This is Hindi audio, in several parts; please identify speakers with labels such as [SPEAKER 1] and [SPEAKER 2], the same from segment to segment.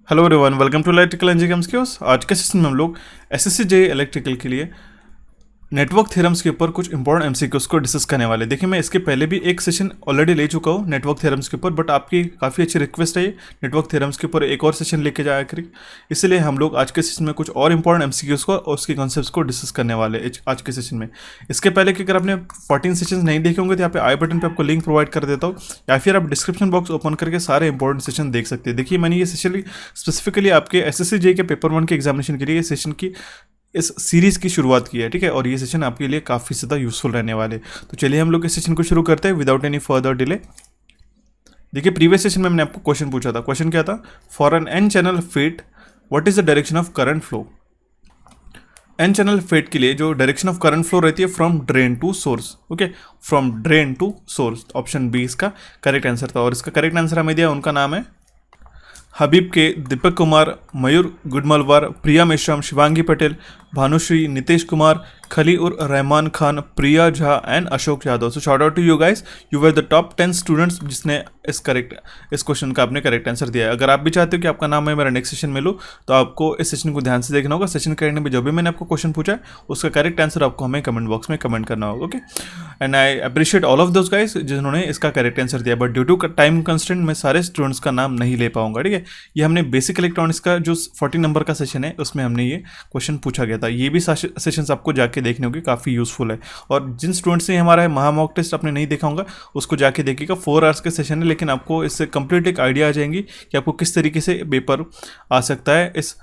[SPEAKER 1] Hello everyone, welcome to electrical engineering course. आज के सेशन में हम लोग एसएससी जेईई इलेक्ट्रिकल के लिए नेटवर्क थ्योरम्स के ऊपर कुछ इंपॉर्टेंट एमसीक्यूज को डिस्कस करने वाले। देखिए, मैं इसके पहले भी एक सेशन ऑलरेडी ले चुका हूँ नेटवर्क थ्योरम्स के ऊपर, बट आपकी काफ़ी अच्छी रिक्वेस्ट है ये नेटवर्क थ्योरम्स के ऊपर एक और सेशन लेके जाया करें। इसलिए हम लोग आज के सेशन में कुछ और इंपॉर्टेंट एमसीक्यूज को और उसके कॉन्सेप्ट्स को डिस्कस करने वाले आज के सेशन में। इसके पहले कि अगर आपने 14 सेशन नहीं देखे होंगे तो यहाँ पे आई बटन पर आपको लिंक प्रोवाइड कर देता हूँ, या फिर आप डिस्क्रिप्शन बॉक्स ओपन करके सारे इंपॉर्टेंट सेशन देख सकते हैं। देखिए, मैंने ये सेशन स्पेसिफिकली आपके एसएससी जेईई के पेपर 1 के एग्जामिनेशन के लिए ये सेशन की इस सीरीज़ की शुरुआत की है, ठीक है। और ये सेशन आपके लिए काफ़ी ज़्यादा यूजफुल रहने वाले। तो चलिए हम लोग इस सेशन को शुरू करते हैं विदाउट एनी फर्दर डिले। देखिए, प्रीवियस सेशन में मैंने आपको क्वेश्चन पूछा था। क्वेश्चन क्या था? For an N channel FET what is the direction of current flow. N channel FET के लिए जो डायरेक्शन ऑफ करंट फ्लो रहती है from drain to source, okay, from drain to source. Option B इसका करेक्ट आंसर था। और इसका करेक्ट आंसर हमें दिया, उनका नाम है हबीब के, दीपक कुमार, मयूर गुडमलवार, प्रिया Meshram, Shivangi Patel, भानुश्री, Nitesh Kumar, Khalil ur Rahman Khan, Priya Jha and Ashok Yadav. So shout out to you guys, you were the top 10 students जिसने इस क्वेश्चन का आपने करेक्ट आंसर दिया है। अगर आप भी चाहते हो कि आपका नाम मैं मेरा नेक्स्ट सेशन में लूँ तो आपको इस सेशन को ध्यान से देखना होगा। सेशन करने में जो भी मैंने आपको क्वेश्चन पूछा है उसका करेक्ट आंसर आपको हमें कमेंट बॉक्स में कमेंट करना होगा, okay. And I appreciate all of those guys जिन्होंने इसका करेक्ट आंसर दिया, but due to time constant मैं सारे स्टूडेंट्स का नाम नहीं ले पाऊंगा, ठीक है। ये हमने बेसिक इलेक्ट्रॉनिक्स का जो 40 नंबर का सेशन है उसमें हमने ये क्वेश्चन पूछा गया था। ये भी सेशंस आपको जाके देखने होंगे, काफ़ी यूजफुल है। और जिन स्टूडेंट्स ने हमारा महा मॉक टेस्ट आपने नहीं देखा होगा उसको जाके देखिएगा। 4 आवर्स के सेशन है, लेकिन आपको इससे कंप्लीट एक आइडिया आ जाएंगी कि आपको किस तरीके से पेपर आ सकता है इस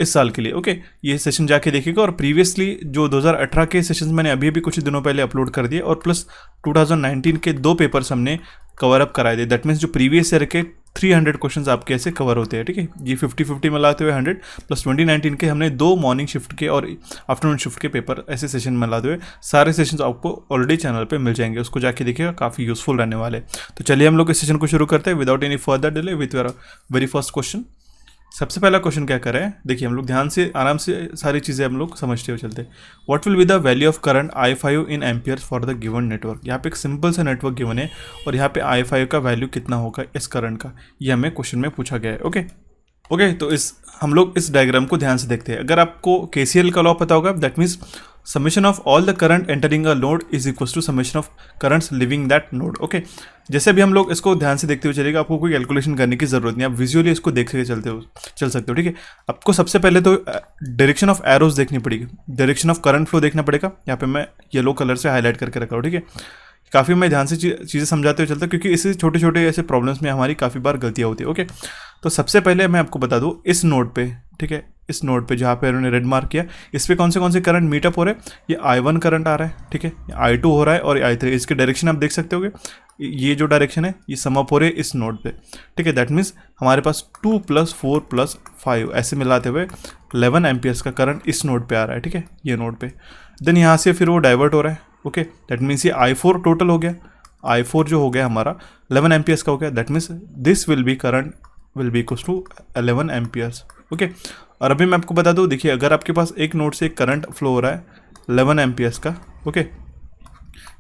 [SPEAKER 1] साल के लिए, ओके। ये सेशन जाके देखिएगा। और प्रीवियसली जो 2018 के सेशंस मैंने अभी कुछ दिनों पहले अपलोड कर दिए, और प्लस 2019 के 2 पेपर्स हमने कवर अप कराए थे। दैट मीन्स जो प्रीवियस ईयर के 300 क्वेश्चंस आपके ऐसे कवर होते हैं, ठीक है। ये 50-50 मिलाते हुए 100 प्लस 2019 के हमने 2 मॉर्निंग शिफ्ट के और आफ्टरनून शिफ्ट के पेपर ऐसे सेशन मिलाते हुए सारे सेशंस आपको ऑलरेडी चैनल पे मिल जाएंगे, उसको जाके देखिएगा, काफ़ी यूजफुल रहने वाले। तो चलिए हम लोग इस सेशन को शुरू करते हैं without any further delay with your very first question. सबसे पहला क्वेश्चन क्या करें, देखिए हम लोग ध्यान से आराम से सारी चीज़ें हम लोग समझते हुए चलते हैं। What will be the value of current I5 in amperes for the given network. यहाँ पे एक सिंपल सा नेटवर्क गिवन है और यहाँ पे I5 का वैल्यू कितना होगा इस करंट का, ये हमें क्वेश्चन में पूछा गया है, ओके। तो हम लोग इस डायग्राम को ध्यान से देखते हैं। अगर आपको KCL का लॉ पता होगा, that means summation of all the current entering a node is equal to summation of currents leaving that node, okay. जैसे भी हम लोग इसको ध्यान से देखते हुए चलेगा, आपको कोई कैलकुलेशन करने की जरूरत नहीं, आप विजुअली इसको देखते चल सकते हो, ठीक है। आपको सबसे पहले तो डायरेक्शन ऑफ एरोज देखनी पड़ेगी, डायरेक्शन ऑफ करंट फ्लो देखना पड़ेगा। यहाँ पे मैं येलो कलर से हाईलाइट करके रखा हूँ, ठीक है। काफ़ी मैं ध्यान से चीज़ें समझाते हुए चलता हूँ क्योंकि इसी छोटे छोटे ऐसे प्रॉब्लम्स में हमारी काफ़ी बार गलतियाँ होती है, ओके। तो सबसे पहले मैं आपको बता दूँ इस नोड पे, ठीक है, इस नोड पे जहाँ पे उन्होंने रेड मार्क किया, इस पे कौन से करंट मीटअप हो रहे हैं। ये I1 करंट आ रहा है, ठीक है, I2 हो रहा है और I3। इसके डायरेक्शन आप देख सकते होगे, ये जो डायरेक्शन है ये समअप हो रहे हैं इस नोड पे, ठीक है। दैट मीन्स हमारे पास 2 + 4 + 5 ऐसे मिलाते हुए 11 एम्पियर्स का करंट इस नोड पे आ रहा है, ठीक है, ये नोड पे। देन यहाँ से फिर वो डाइवर्ट हो रहा है, ओके। दैट मीन्स ये I4 टोटल हो गया, I4 जो हो गया हमारा 11 एम्पियर्स का हो गया। That means this will be current will be equal to 11 amperes, okay. और अभी मैं आपको बता दूं, देखिए अगर आपके पास एक नोड से एक करंट फ्लो हो रहा है 11 एम्पियर्स का, ओके,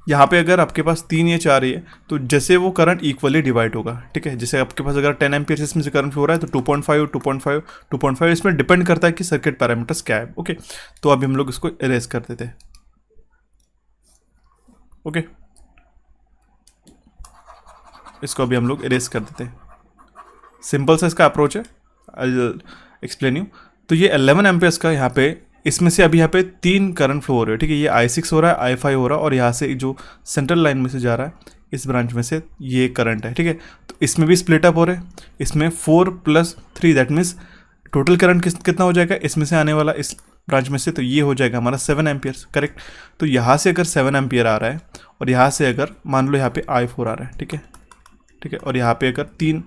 [SPEAKER 1] यहाँ पे अगर आपके पास 3 या 4 है तो जैसे वो करंट इक्वली डिवाइड होगा, ठीक है। जैसे आपके पास अगर 10 एम्पियर्स इसमें से करंट फ्लो हो रहा है तो 2.5 2.5 2.5 इसमें डिपेंड करता है कि सर्किट पैरामीटर्स क्या है, ओके। तो अभी हम लोग इसको इरेज कर देते हैं, ओके। इसको अभी हम लोग इरेज कर देते हैं। सिंपल सा इसका अप्रोच है, आई विल एक्सप्लेन यू। तो ये 11 एम्पियर्स का यहाँ पे, इसमें से अभी यहाँ पे 3 करंट फ्लो हो रहे हैं, ठीक है। ये I6 हो रहा है, I5 हो रहा है और यहाँ से जो सेंट्रल लाइन में से जा रहा है इस ब्रांच में से ये करंट है, ठीक है। तो इसमें भी स्प्लिट अप हो रहे हैं, इसमें 4 + 3 दैट मीन्स टोटल करंट कितना हो जाएगा इसमें से आने वाला इस ब्रांच में से, तो ये हो जाएगा हमारा 7 एम्पियर्स, करेक्ट। तो यहाँ से अगर 7 एम्पियर आ रहा है और यहाँ से अगर मान लो यहाँ पे I4 आ रहा है, ठीक है, और यहाँ पे अगर 3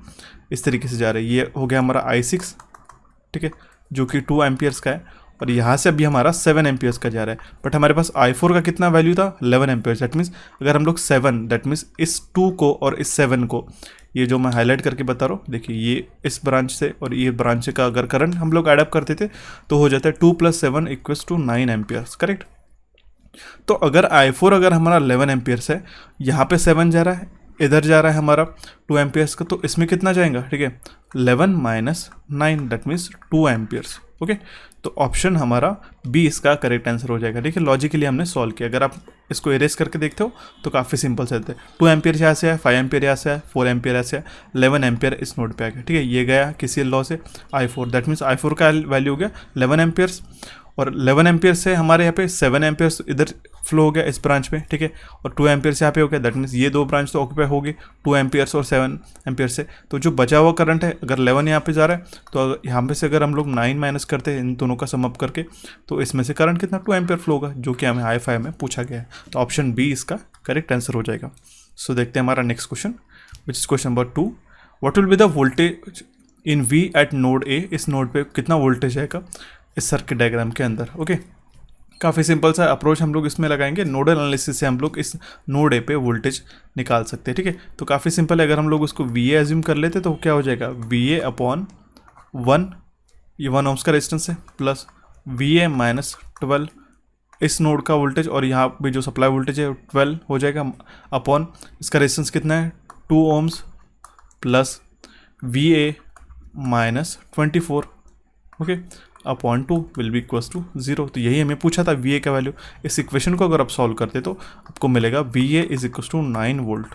[SPEAKER 1] इस तरीके से जा रहे हैं, ये हो गया हमारा I6, ठीक है, जो कि 2 एम्पियर्स का है। और यहाँ से अभी हमारा 7 एम्पियर्स का जा रहा है, बट हमारे पास I4 का कितना वैल्यू था 11 एम्पियर्स। दैट मीन्स अगर हम लोग 7, दैट मीन्स इस 2 को और इस 7 को, ये जो मैं हाईलाइट करके बता रहा हूँ, देखिए ये इस ब्रांच से और ये ब्रांच का अगर करंट हम लोग एडअप करते थे तो हो जाता है 2 + 7 = 9 एम्पियर्स, करेक्ट। तो अगर I4 अगर हमारा 11 एम्पियर्स है, यहाँ पे 7 जा रहा है, इधर जा रहा है हमारा 2 एम्पियर्स का, तो इसमें कितना जाएगा, ठीक है, 11 minus 9 that means 2 amperes. Okay, तो ऑप्शन हमारा बी इसका करेक्ट आंसर हो जाएगा। ठीक है, लॉजिकली हमने सॉल्व किया। अगर आप इसको इरेज करके देखते हो तो काफ़ी सिंपल से है। 2 एम्पियर यहाँ से है, 5 एम्पियर यहाँ से है, 4 एम्पियर यहाँ से है, 11 एम्पियर इस नोड पे आ गया। ठीक है, ये गया किसी लॉ से I4, दैट मीन्स I4 का वैल्यू हो गया 11 एम्पियर्स, और 11 एम्पियर से हमारे यहाँ पे 7 एम्पियर्स इधर फ्लो हो गया इस ब्रांच में। ठीक है, और 2 एम्पियर्स यहाँ पे हो गया, दैट मीन्स ये दो ब्रांच तो ऑक्यूपाई होगी 2 एम्पियर्स और 7 एम्पियर से। तो जो बचा हुआ करंट है, अगर 11 यहाँ पे जा रहा है तो यहाँ पे से अगर हम लोग 9 माइनस करते हैं इन दोनों का सम अप करके, तो इसमें से करंट कितना 2 एम्पियर फ्लो होगा, जो कि हमें I5 में पूछा गया है। तो ऑप्शन बी इसका करेक्ट आंसर हो जाएगा। सो देखते हैं हमारा next question, which is question number 2। What will be the voltage in V eight node A? इस नोड पे कितना वोल्टेज आएगा इस सर्किट डायग्राम के अंदर। ओके, काफ़ी सिंपल सा अप्रोच हम लोग इसमें लगाएंगे। नोडल एनालिसिस से हम लोग इस नोड ए पे वोल्टेज निकाल सकते हैं। ठीक है, तो काफ़ी सिंपल है। अगर हम लोग उसको वी ए एज्यूम कर लेते तो क्या हो जाएगा, वी ए अपॉन 1, ये 1 ओम्स का रेजिस्टेंस है, प्लस वी ए माइनस 12 इस नोड का वोल्टेज, और यहाँ भी जो सप्लाई वोल्टेज है 12 हो जाएगा, अपॉन इसका रेजिस्टेंस कितना है 2 ohms, plus V A minus 24, okay, upon 2 will be equals to 0। तो यही हमें पूछा था वी ए का वैल्यू। इस इक्वेशन को अगर आप सॉल्व करते तो आपको मिलेगा V A is equals to 9 volt.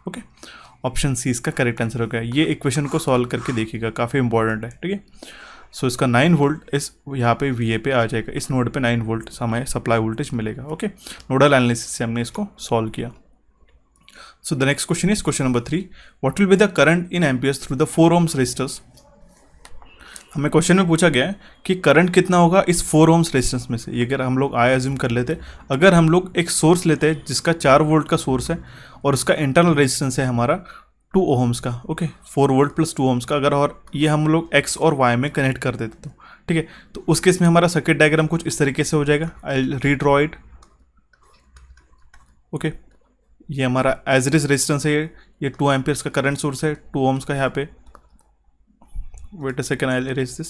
[SPEAKER 1] Okay, option C इसका करेक्ट आंसर होगा। ये इक्वेशन को सॉल्व करके देखिएगा, काफ़ी इंपॉर्टेंट है। ठीक है, सो इसका 9 वोल्ट इस यहाँ पे वी ए पे आ जाएगा, इस नोड पे 9 वोल्ट हमें सप्लाई वोल्टेज मिलेगा। ओके, नोडल एनालिसिस से हमने इसको सॉल्व किया। So the next question is question number 3। What will be the current in amperes through the 4 ohms resistors? हमें क्वेश्चन में पूछा गया है कि करंट कितना होगा इस 4 ओम्स रेजिस्टेंस में से। ये अगर हम लोग एज्यूम कर लेते, अगर हम लोग एक सोर्स लेते हैं जिसका 4 वोल्ट का सोर्स है और उसका इंटरनल रेजिस्टेंस है हमारा 2 ओम्स का। ओके, 4 वोल्ट प्लस 2 ओम्स का, अगर और ये हम लोग एक्स और वाई में कनेक्ट कर देते तो ठीक है, तो उस केस में हमारा सर्किट डायग्राम कुछ इस तरीके से हो जाएगा। आई रीड्रॉ इट। ओके, ये हमारा एज इट इज रेजिस्टेंस है, ये 2 एम्पियर्स का करंट सोर्स है, 2 ओम्स का यहाँ पे। Wait a second, I erase this.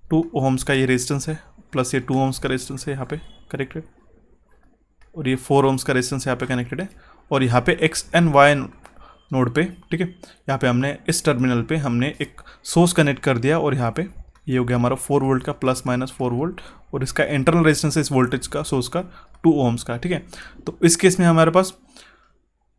[SPEAKER 1] 2 ohms का ये रेजिस्टेंस है, प्लस ये 2 ओम्स का रेजिस्टेंस है यहाँ पे कनेक्टेड, और ये 4 ओम्स का रेजिस्टेंस यहाँ पे कनेक्टेड है, और यहाँ पे एक्स एंड वाई नोड पे, ठीक है, यहाँ पे हमने इस टर्मिनल पे हमने एक सोर्स कनेक्ट कर दिया, और यहाँ पे ये हो गया हमारा 4 वोल्ट का प्लस माइनस 4 वोल्ट, और इसका इंटरनल रेजिस्टेंस है इस वोल्टेज का सोर्स का 2 ओम्स का। ठीक है, तो इस केस में हमारे पास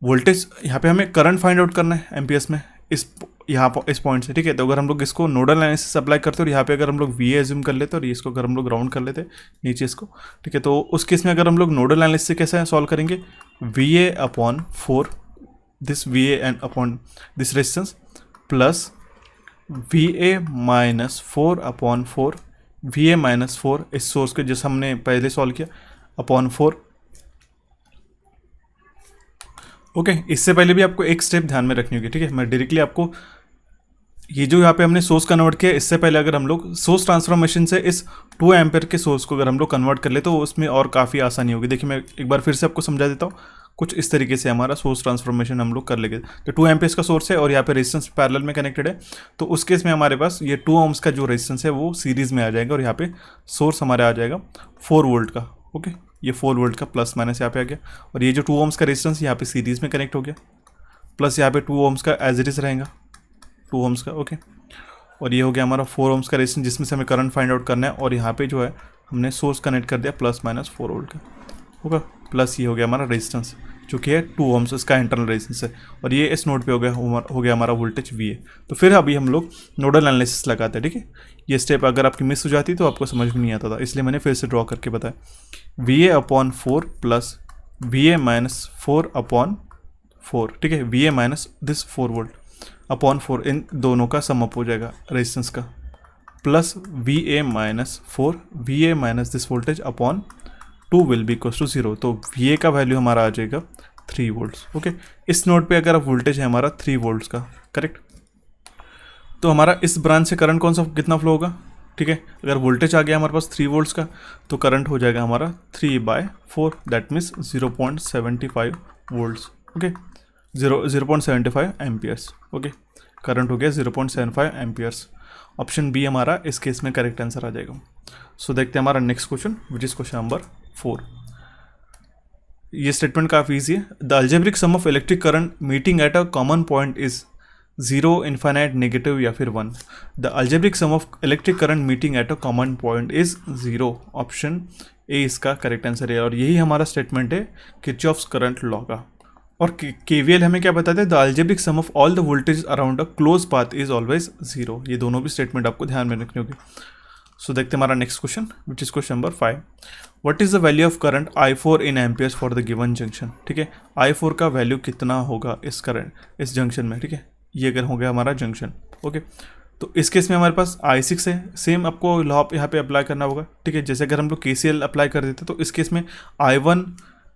[SPEAKER 1] वोल्टेज, यहाँ पे हमें करंट फाइंड आउट करना है एम्पियर्स में इस पॉइंट से। ठीक है, तो अगर हम लोग इसको नोडल एनालिसिस अप्लाई करते हैं और यहाँ पे अगर हम लोग वी एज्यूम कर लेते और इसको अगर हम लोग ग्राउंड कर लेते नीचे इसको, ठीक है, तो उस केस में अगर हम लोग नोडल एनालिसिस से कैसे सॉल्व करेंगे, we A upon 4 this V A and upon this resistance, plus V A minus 4 upon 4, V A minus 4 इस सोर्स के जैसे हमने पहले सॉल्व किया, अपॉन 4। ओके, इससे पहले भी आपको एक स्टेप ध्यान में रखनी होगी। ठीक है, मैं डायरेक्टली आपको ये जो यहाँ पे हमने सोर्स कन्वर्ट किया, इससे पहले अगर हम लोग सोर्स ट्रांसफॉर्मेशन से इस 2 एम्पियर के सोर्स को अगर हम लोग कन्वर्ट कर ले तो उसमें और काफ़ी आसानी होगी। देखिए, मैं एक बार फिर से आपको समझा देता हूँ। कुछ इस तरीके से हमारा सोर्स ट्रांसफॉर्मेशन हम लोग कर लेंगे। तो 2 एम्पियर्स का सोर्स है और यहाँ पे रेजिस्टेंस पैरेलल में कनेक्टेड है, तो उस केस में हमारे पास ये 2 ओम्स का जो रेजिस्टेंस है वो सीरीज़ में आ जाएगा, और यहाँ पे सोर्स हमारा आ जाएगा 4 वोल्ट का। ओके, ये 4 वोल्ट का प्लस माइनस यहाँ पे आ गया, और ये जो 2 ओम्स का रेजिस्टेंस यहाँ पे सीरीज़ में कनेक्ट हो गया, प्लस यहाँ पे 2 ओम्स का एज इट इज रहेगा 2 ओम्स का। ओके, और ये हो गया हमारा 4 ओम्स का रेजिस्टेंस जिसमें से हमें करंट फाइंड आउट करना है, और यहाँ पे जो है हमने सोर्स कनेक्ट कर दिया प्लस माइनस 4 वोल्ट का। होगा, प्लस ये हो गया हमारा रेजिस्टेंस जो कि है 2 ओम्स, इसका इंटरनल रेजिस्टेंस है, और ये इस नोड पे हो गया हमारा वोल्टेज वी ए। तो फिर अभी हम लोग नोडल एनालिसिस लगाते हैं। ठीक है, ये स्टेप अगर आपकी मिस हो जाती तो आपको समझ में नहीं आता था, इसलिए मैंने फिर से ड्रॉ करके बताया। V A upon 4 plus V A minus 4 upon 4, ठीक है, V A minus this 4 volt upon 4, इन दोनों का सम अप हो जाएगा रेजिस्टेंस का, plus V A minus 4 V A minus this voltage upon 2 will be equals to 0। तो वी ए का वैल्यू हमारा आ जाएगा 3 वोल्ट्स। ओके, इस नोड पे अगर वोल्टेज है हमारा 3 वोल्ट्स का, करेक्ट, तो हमारा इस ब्रांच से करंट कौन सा कितना फ्लो होगा? ठीक है, अगर वोल्टेज आ गया हमारे पास 3 वोल्ट्स का, तो करंट हो जाएगा हमारा 3/4, that means 0.75 volts. Okay, 0.75 amperes. Okay, current हो गया 0.75 एम्पियर्स। ऑप्शन बी हमारा इस केस में करेक्ट आंसर आ जाएगा। सो देखते हैं हमारा next question, which is question number 4। ये स्टेटमेंट काफ़ी ईजी है। The algebraic sum of electric current meeting at a common point is, 0, infinite, negative या फिर 1। The algebraic sum of electric current meeting at a common point is 0। Option A इसका करेक्ट आंसर है और यही हमारा स्टेटमेंट है किरचॉफ्स करंट लॉ का। और केवीएल हमें क्या बताते हैं, the algebraic sum of all the voltage around a close path is always 0। ये दोनों भी स्टेटमेंट आपको ध्यान में रखनी होगी। सो देखते हैं हमारा next question which is question number 5। What is the value of current I4 in amperes for the given junction. ठीक है, I4 का वैल्यू कितना होगा इस करंट इस जंक्शन में। ठीक है, ये अगर हो गया हमारा जंक्शन। ओके, तो इस केस में हमारे पास I6 है, सेम आपको लॉ यहाँ पे अप्लाई करना होगा। ठीक है, जैसे अगर हम लोग KCL अप्लाई कर देते तो इस केस में I1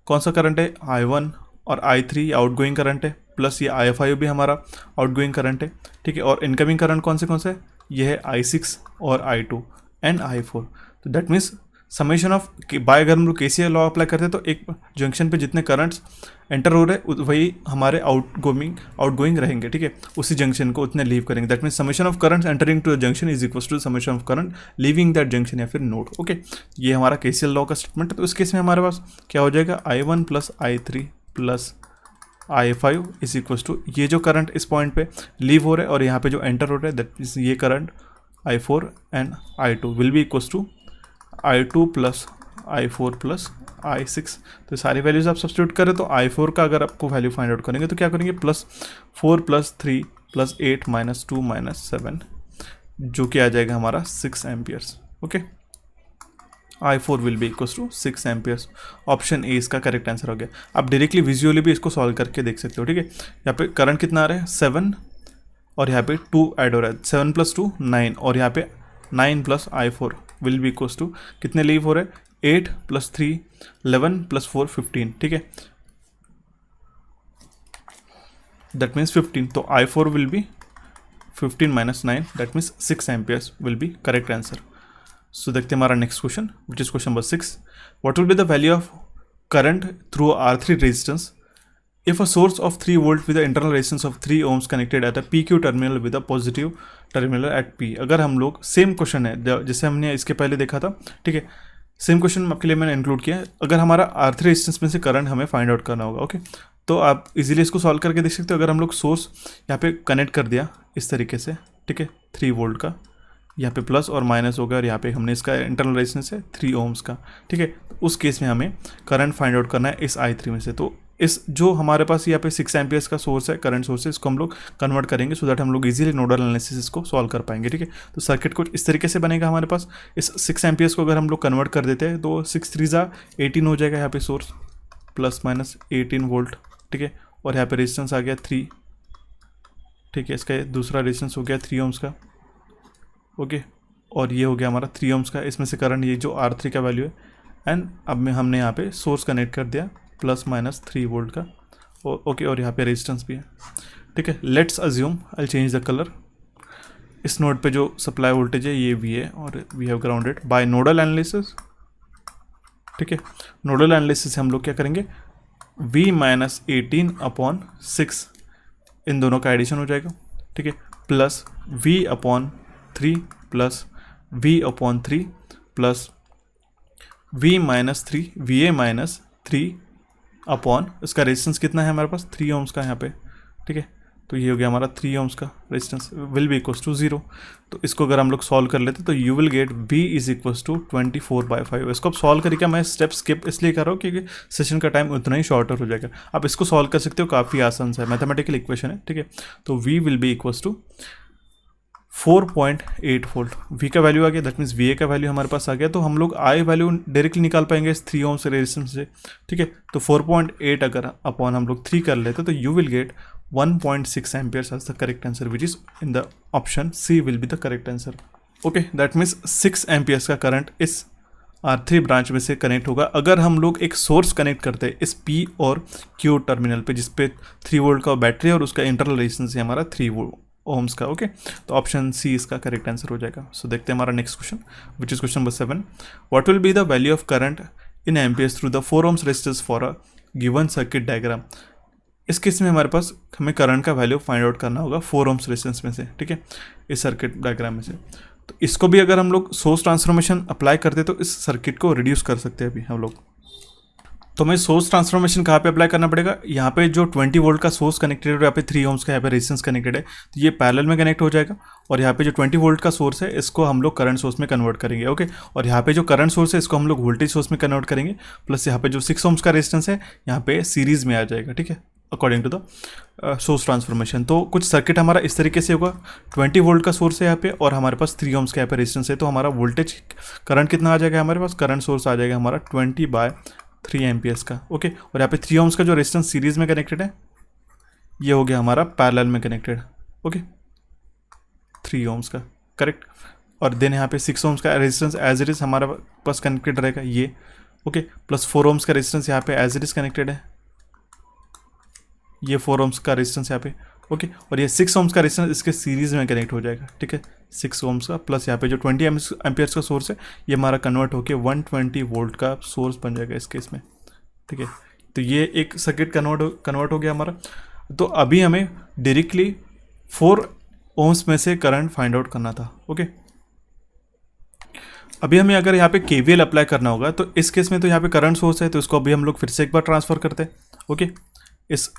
[SPEAKER 1] कौन सा करंट है, I1 और I3 आउटगोइंग करंट है, प्लस ये I5 भी हमारा आउटगोइंग करंट है। ठीक है, और इनकमिंग करंट कौन से है, ये है I6 और I2 एंड I4। तो that means summation of by अगर हम लोग KCL लॉ अप्लाई करते हैं तो एक जंक्शन पे जितने करंट्स एंटर हो रहे हैं वही हमारे आउटगोइंग रहेंगे। ठीक है, उसी जंक्शन को उतने लीव करेंगे। That means summation of currents entering to the junction is equal to summation of current leaving that junction या फिर नोड। ओके, ये हमारा KCL लॉ का स्टेटमेंट है। तो इस केस में हमारे पास क्या हो जाएगा, I1 plus I3 plus I5 is equal to ये जो करंट इस पॉइंट पे लीव हो रहा है और यहाँ पे जो एंटर हो रहा है दैट मीन्स ये current I4 and I2 will be equal to I2 plus I4 plus I6। तो सारी वैल्यूज आप सब्स्टिट्यूट करें तो I4 का अगर आपको वैल्यू फाइंड आउट करेंगे तो क्या करेंगे, +4 + 3 + 8 - 2 - 7 जो कि आ जाएगा हमारा 6 amperes. Okay, I4 will be equal to 6 amperes. Option A इसका करेक्ट आंसर हो गया। आप डायरेक्टली विजुअली भी इसको सॉल्व करके देख सकते हो। ठीक है, यहाँ पे करंट कितना आ रहा है 7 और यहाँ पे 2 ऐड हो रहा है, 7 + 2 9 और यहाँ पे 9 + I4 will be equal to कितने लीव हो रहे हैं, 8 + 3 11 + 4 15। ठीक है, दैट मीन्स 15। तो I4 will be 15 - 9 that means 6 amperes will be correct answer. So देखते हैं हमारा next question which is question number 6। What will be the value of current through R3 resistance if a source of 3 volt with the internal resistance of 3 ohms connected at a PQ terminal with a positive terminal at P। अगर हम लोग सेम क्वेश्चन है जैसे हमने इसके पहले देखा था। ठीक है, सेम क्वेश्चन आपके लिए मैंने इंक्लूड किया है। अगर हमारा R3 रेजिस्टेंस में से करंट हमें फाइंड आउट करना होगा। ओके, तो आप इजीली इसको सॉल्व करके देख सकते हो। अगर हम लोग सोर्स यहाँ पे कनेक्ट कर दिया इस तरीके से, ठीक है, 3 वोल्ट का, यहाँ पे प्लस और माइनस होगा और यहाँ पे हमने इसका इंटरनल रेजिस्टेंस है 3 ohms का। ठीक है, उस केस में हमें करंट फाइंड आउट करना है इस I3 में से। तो इस जो हमारे पास यहाँ पे 6 एम्पियर्स का सोर्स है, करंट सोर्स है, इसको हम लोग कन्वर्ट करेंगे सो दैट हम लोग इजीली नोडल एनालिसिस को सॉल्व कर पाएंगे। ठीक है, तो सर्किट कुछ इस तरीके से बनेगा हमारे पास। इस 6 एम्पियर्स को अगर हम लोग कन्वर्ट कर देते हैं तो 6 3 ज़ा 18 हो जाएगा यहाँ पे सोर्स, ±18 वोल्ट। ठीक है, और यहाँ पे रेजिस्टेंस आ गया 3। ठीक है, इसका दूसरा रेजिस्टेंस हो गया 3 ohms का। ओके, और ये हो गया हमारा 3 ohms का। इसमें से करंट ये जो R3 का वैल्यू है एंड अब में हमने यहाँ पे सोर्स कनेक्ट कर दिया ±3 वोल्ट का। ओके, और यहाँ पे रेजिस्टेंस भी है। ठीक है, let's assume I change the colour. इस नोड पे जो सप्लाई वोल्टेज है ये V है और we have grounded by nodal analysis. ठीक है, नोडल एनालिसिस से हम लोग क्या करेंगे, V - 18/6 इन दोनों का एडिशन हो जाएगा। ठीक है, plus V/3 plus V/3 plus V - 3 VA - 3 upon इसका रेजिस्टेंस कितना है हमारे पास 3 ohms का यहाँ पे। ठीक है, तो ये हो गया हमारा 3 ohms का resistance will be equals to 0। तो इसको अगर हम लोग सॉल्व कर लेते तो you will get V is equals to 24/5। इसको आप सॉल्व करके मैं स्टेप स्किप इसलिए कर रहा हूँ क्योंकि सेशन का टाइम उतना ही शॉर्टर हो जाएगा। आप इसको सॉल्व कर सकते हो, काफ़ी आसान सा है, मैथमेटिकल इक्वेशन है। ठीक है, तो V will be equals to 4.8 volt. V का वैल्यू आ गया, दैट मीन्स VA का वैल्यू हमारे पास आ गया। तो हम लोग I वैल्यू डायरेक्टली निकाल पाएंगे इस 3 ohms रेजिस्टेंस से। ठीक है, तो 4.8 अगर अपॉन हम लोग 3 कर लेते तो you will get 1.6 amperes as the correct answer which is in the option C will be the correct answer. Okay, that means 6 amperes का करंट इस R3 ब्रांच में से कनेक्ट होगा अगर हम लोग एक सोर्स कनेक्ट करते हैं इस P और Q टर्मिनल पे, जिसपे 3 वोल्ट का बैटरी और उसका इंटरनल रेजिस्टेंस है हमारा 3 ohms का। ओके, तो ऑप्शन C इसका करेक्ट आंसर हो जाएगा। सो देखते हैं हमारा next question which is question number 7। What will be the value of current in amperes through the 4 ohms resistance for a given circuit diagram. इस केस में हमारे पास हमें करंट का वैल्यू फाइंड आउट करना होगा 4 ohms रेजिस्टेंस में से। ठीक है, इस सर्किट डायग्राम में से। तो इसको भी अगर हम लोग सोर्स ट्रांसफॉर्मेशन अप्लाई करते तो इस सर्किट को रिड्यूस कर सकते हैं अभी हम लोग। तो हमें सोर्स ट्रांसफॉर्मेशन कहाँ पे अप्लाई करना पड़ेगा, यहाँ पे जो 20 वोल्ट का सोर्स कनेक्टेड है और यहाँ पे 3 ओम्स का यहाँ पे रेजिस्टेंस कनेक्टेड है, तो ये पैरेलल में कनेक्ट हो जाएगा। और यहाँ पे जो 20 वोल्ट का सोर्स है इसको हम लोग करंट सोर्स में कन्वर्ट करेंगे, ओके। और यहाँ पे जो करंट सोर्स है इसको हम लोग वोल्टेज सोर्स में कन्वर्ट करेंगे, प्लस यहाँ पे जो 6 ओम्स का रेजिस्टेंस है यहाँ पे सीरीज में आ जाएगा, ठीक है, according to the source transformation. तो कुछ सर्किट हमारा इस तरीके से होगा, 20 वोल्ट का सोर्स है यहाँ पे और हमारे पास 3 ओम्स का यहाँ पे रेजिस्टेंस है, तो हमारा वोल्टेज करंट कितना आ जाएगा, हमारे पास करंट सोर्स आ जाएगा हमारा 20/3 एम्पियर्स का, ओके। और यहाँ पे 3 ओम्स का जो रेजिस्टेंस सीरीज में कनेक्टेड है ये हो गया हमारा पैरेलल में कनेक्टेड, ओके, 3 ओम्स का, करेक्ट। और देन यहाँ पे 6 ओम्स का रेजिस्टेंस एज इट इज हमारे पास कनेक्टेड रहेगा ये, ओके, प्लस 4 ओम्स का रेजिस्टेंस यहाँ पे एज इट इज कनेक्टेड है, ये 4 ओम्स का रेजिस्टेंस यहाँ पे, ओके। और ये 6 ओम्स का रेजिस्टेंस इसके सीरीज में कनेक्ट हो जाएगा, ठीक है, 6 ओम्स का, प्लस यहाँ पे जो 20 एम्पियर्स का सोर्स है ये हमारा कन्वर्ट होके 120 वोल्ट का सोर्स बन जाएगा इस केस में, ठीक है। तो ये एक सर्किट कन्वर्ट हो गया हमारा। तो अभी हमें डायरेक्टली 4 ओम्स में से करंट फाइंड आउट करना था, ओके। अभी हमें अगर यहाँ पे KVL अप्लाई करना होगा तो इस केस में तो यहाँ पे करंट सोर्स है तो इसको अभी हम लोग फिर से एक बार ट्रांसफर करते हैं, ओके, इस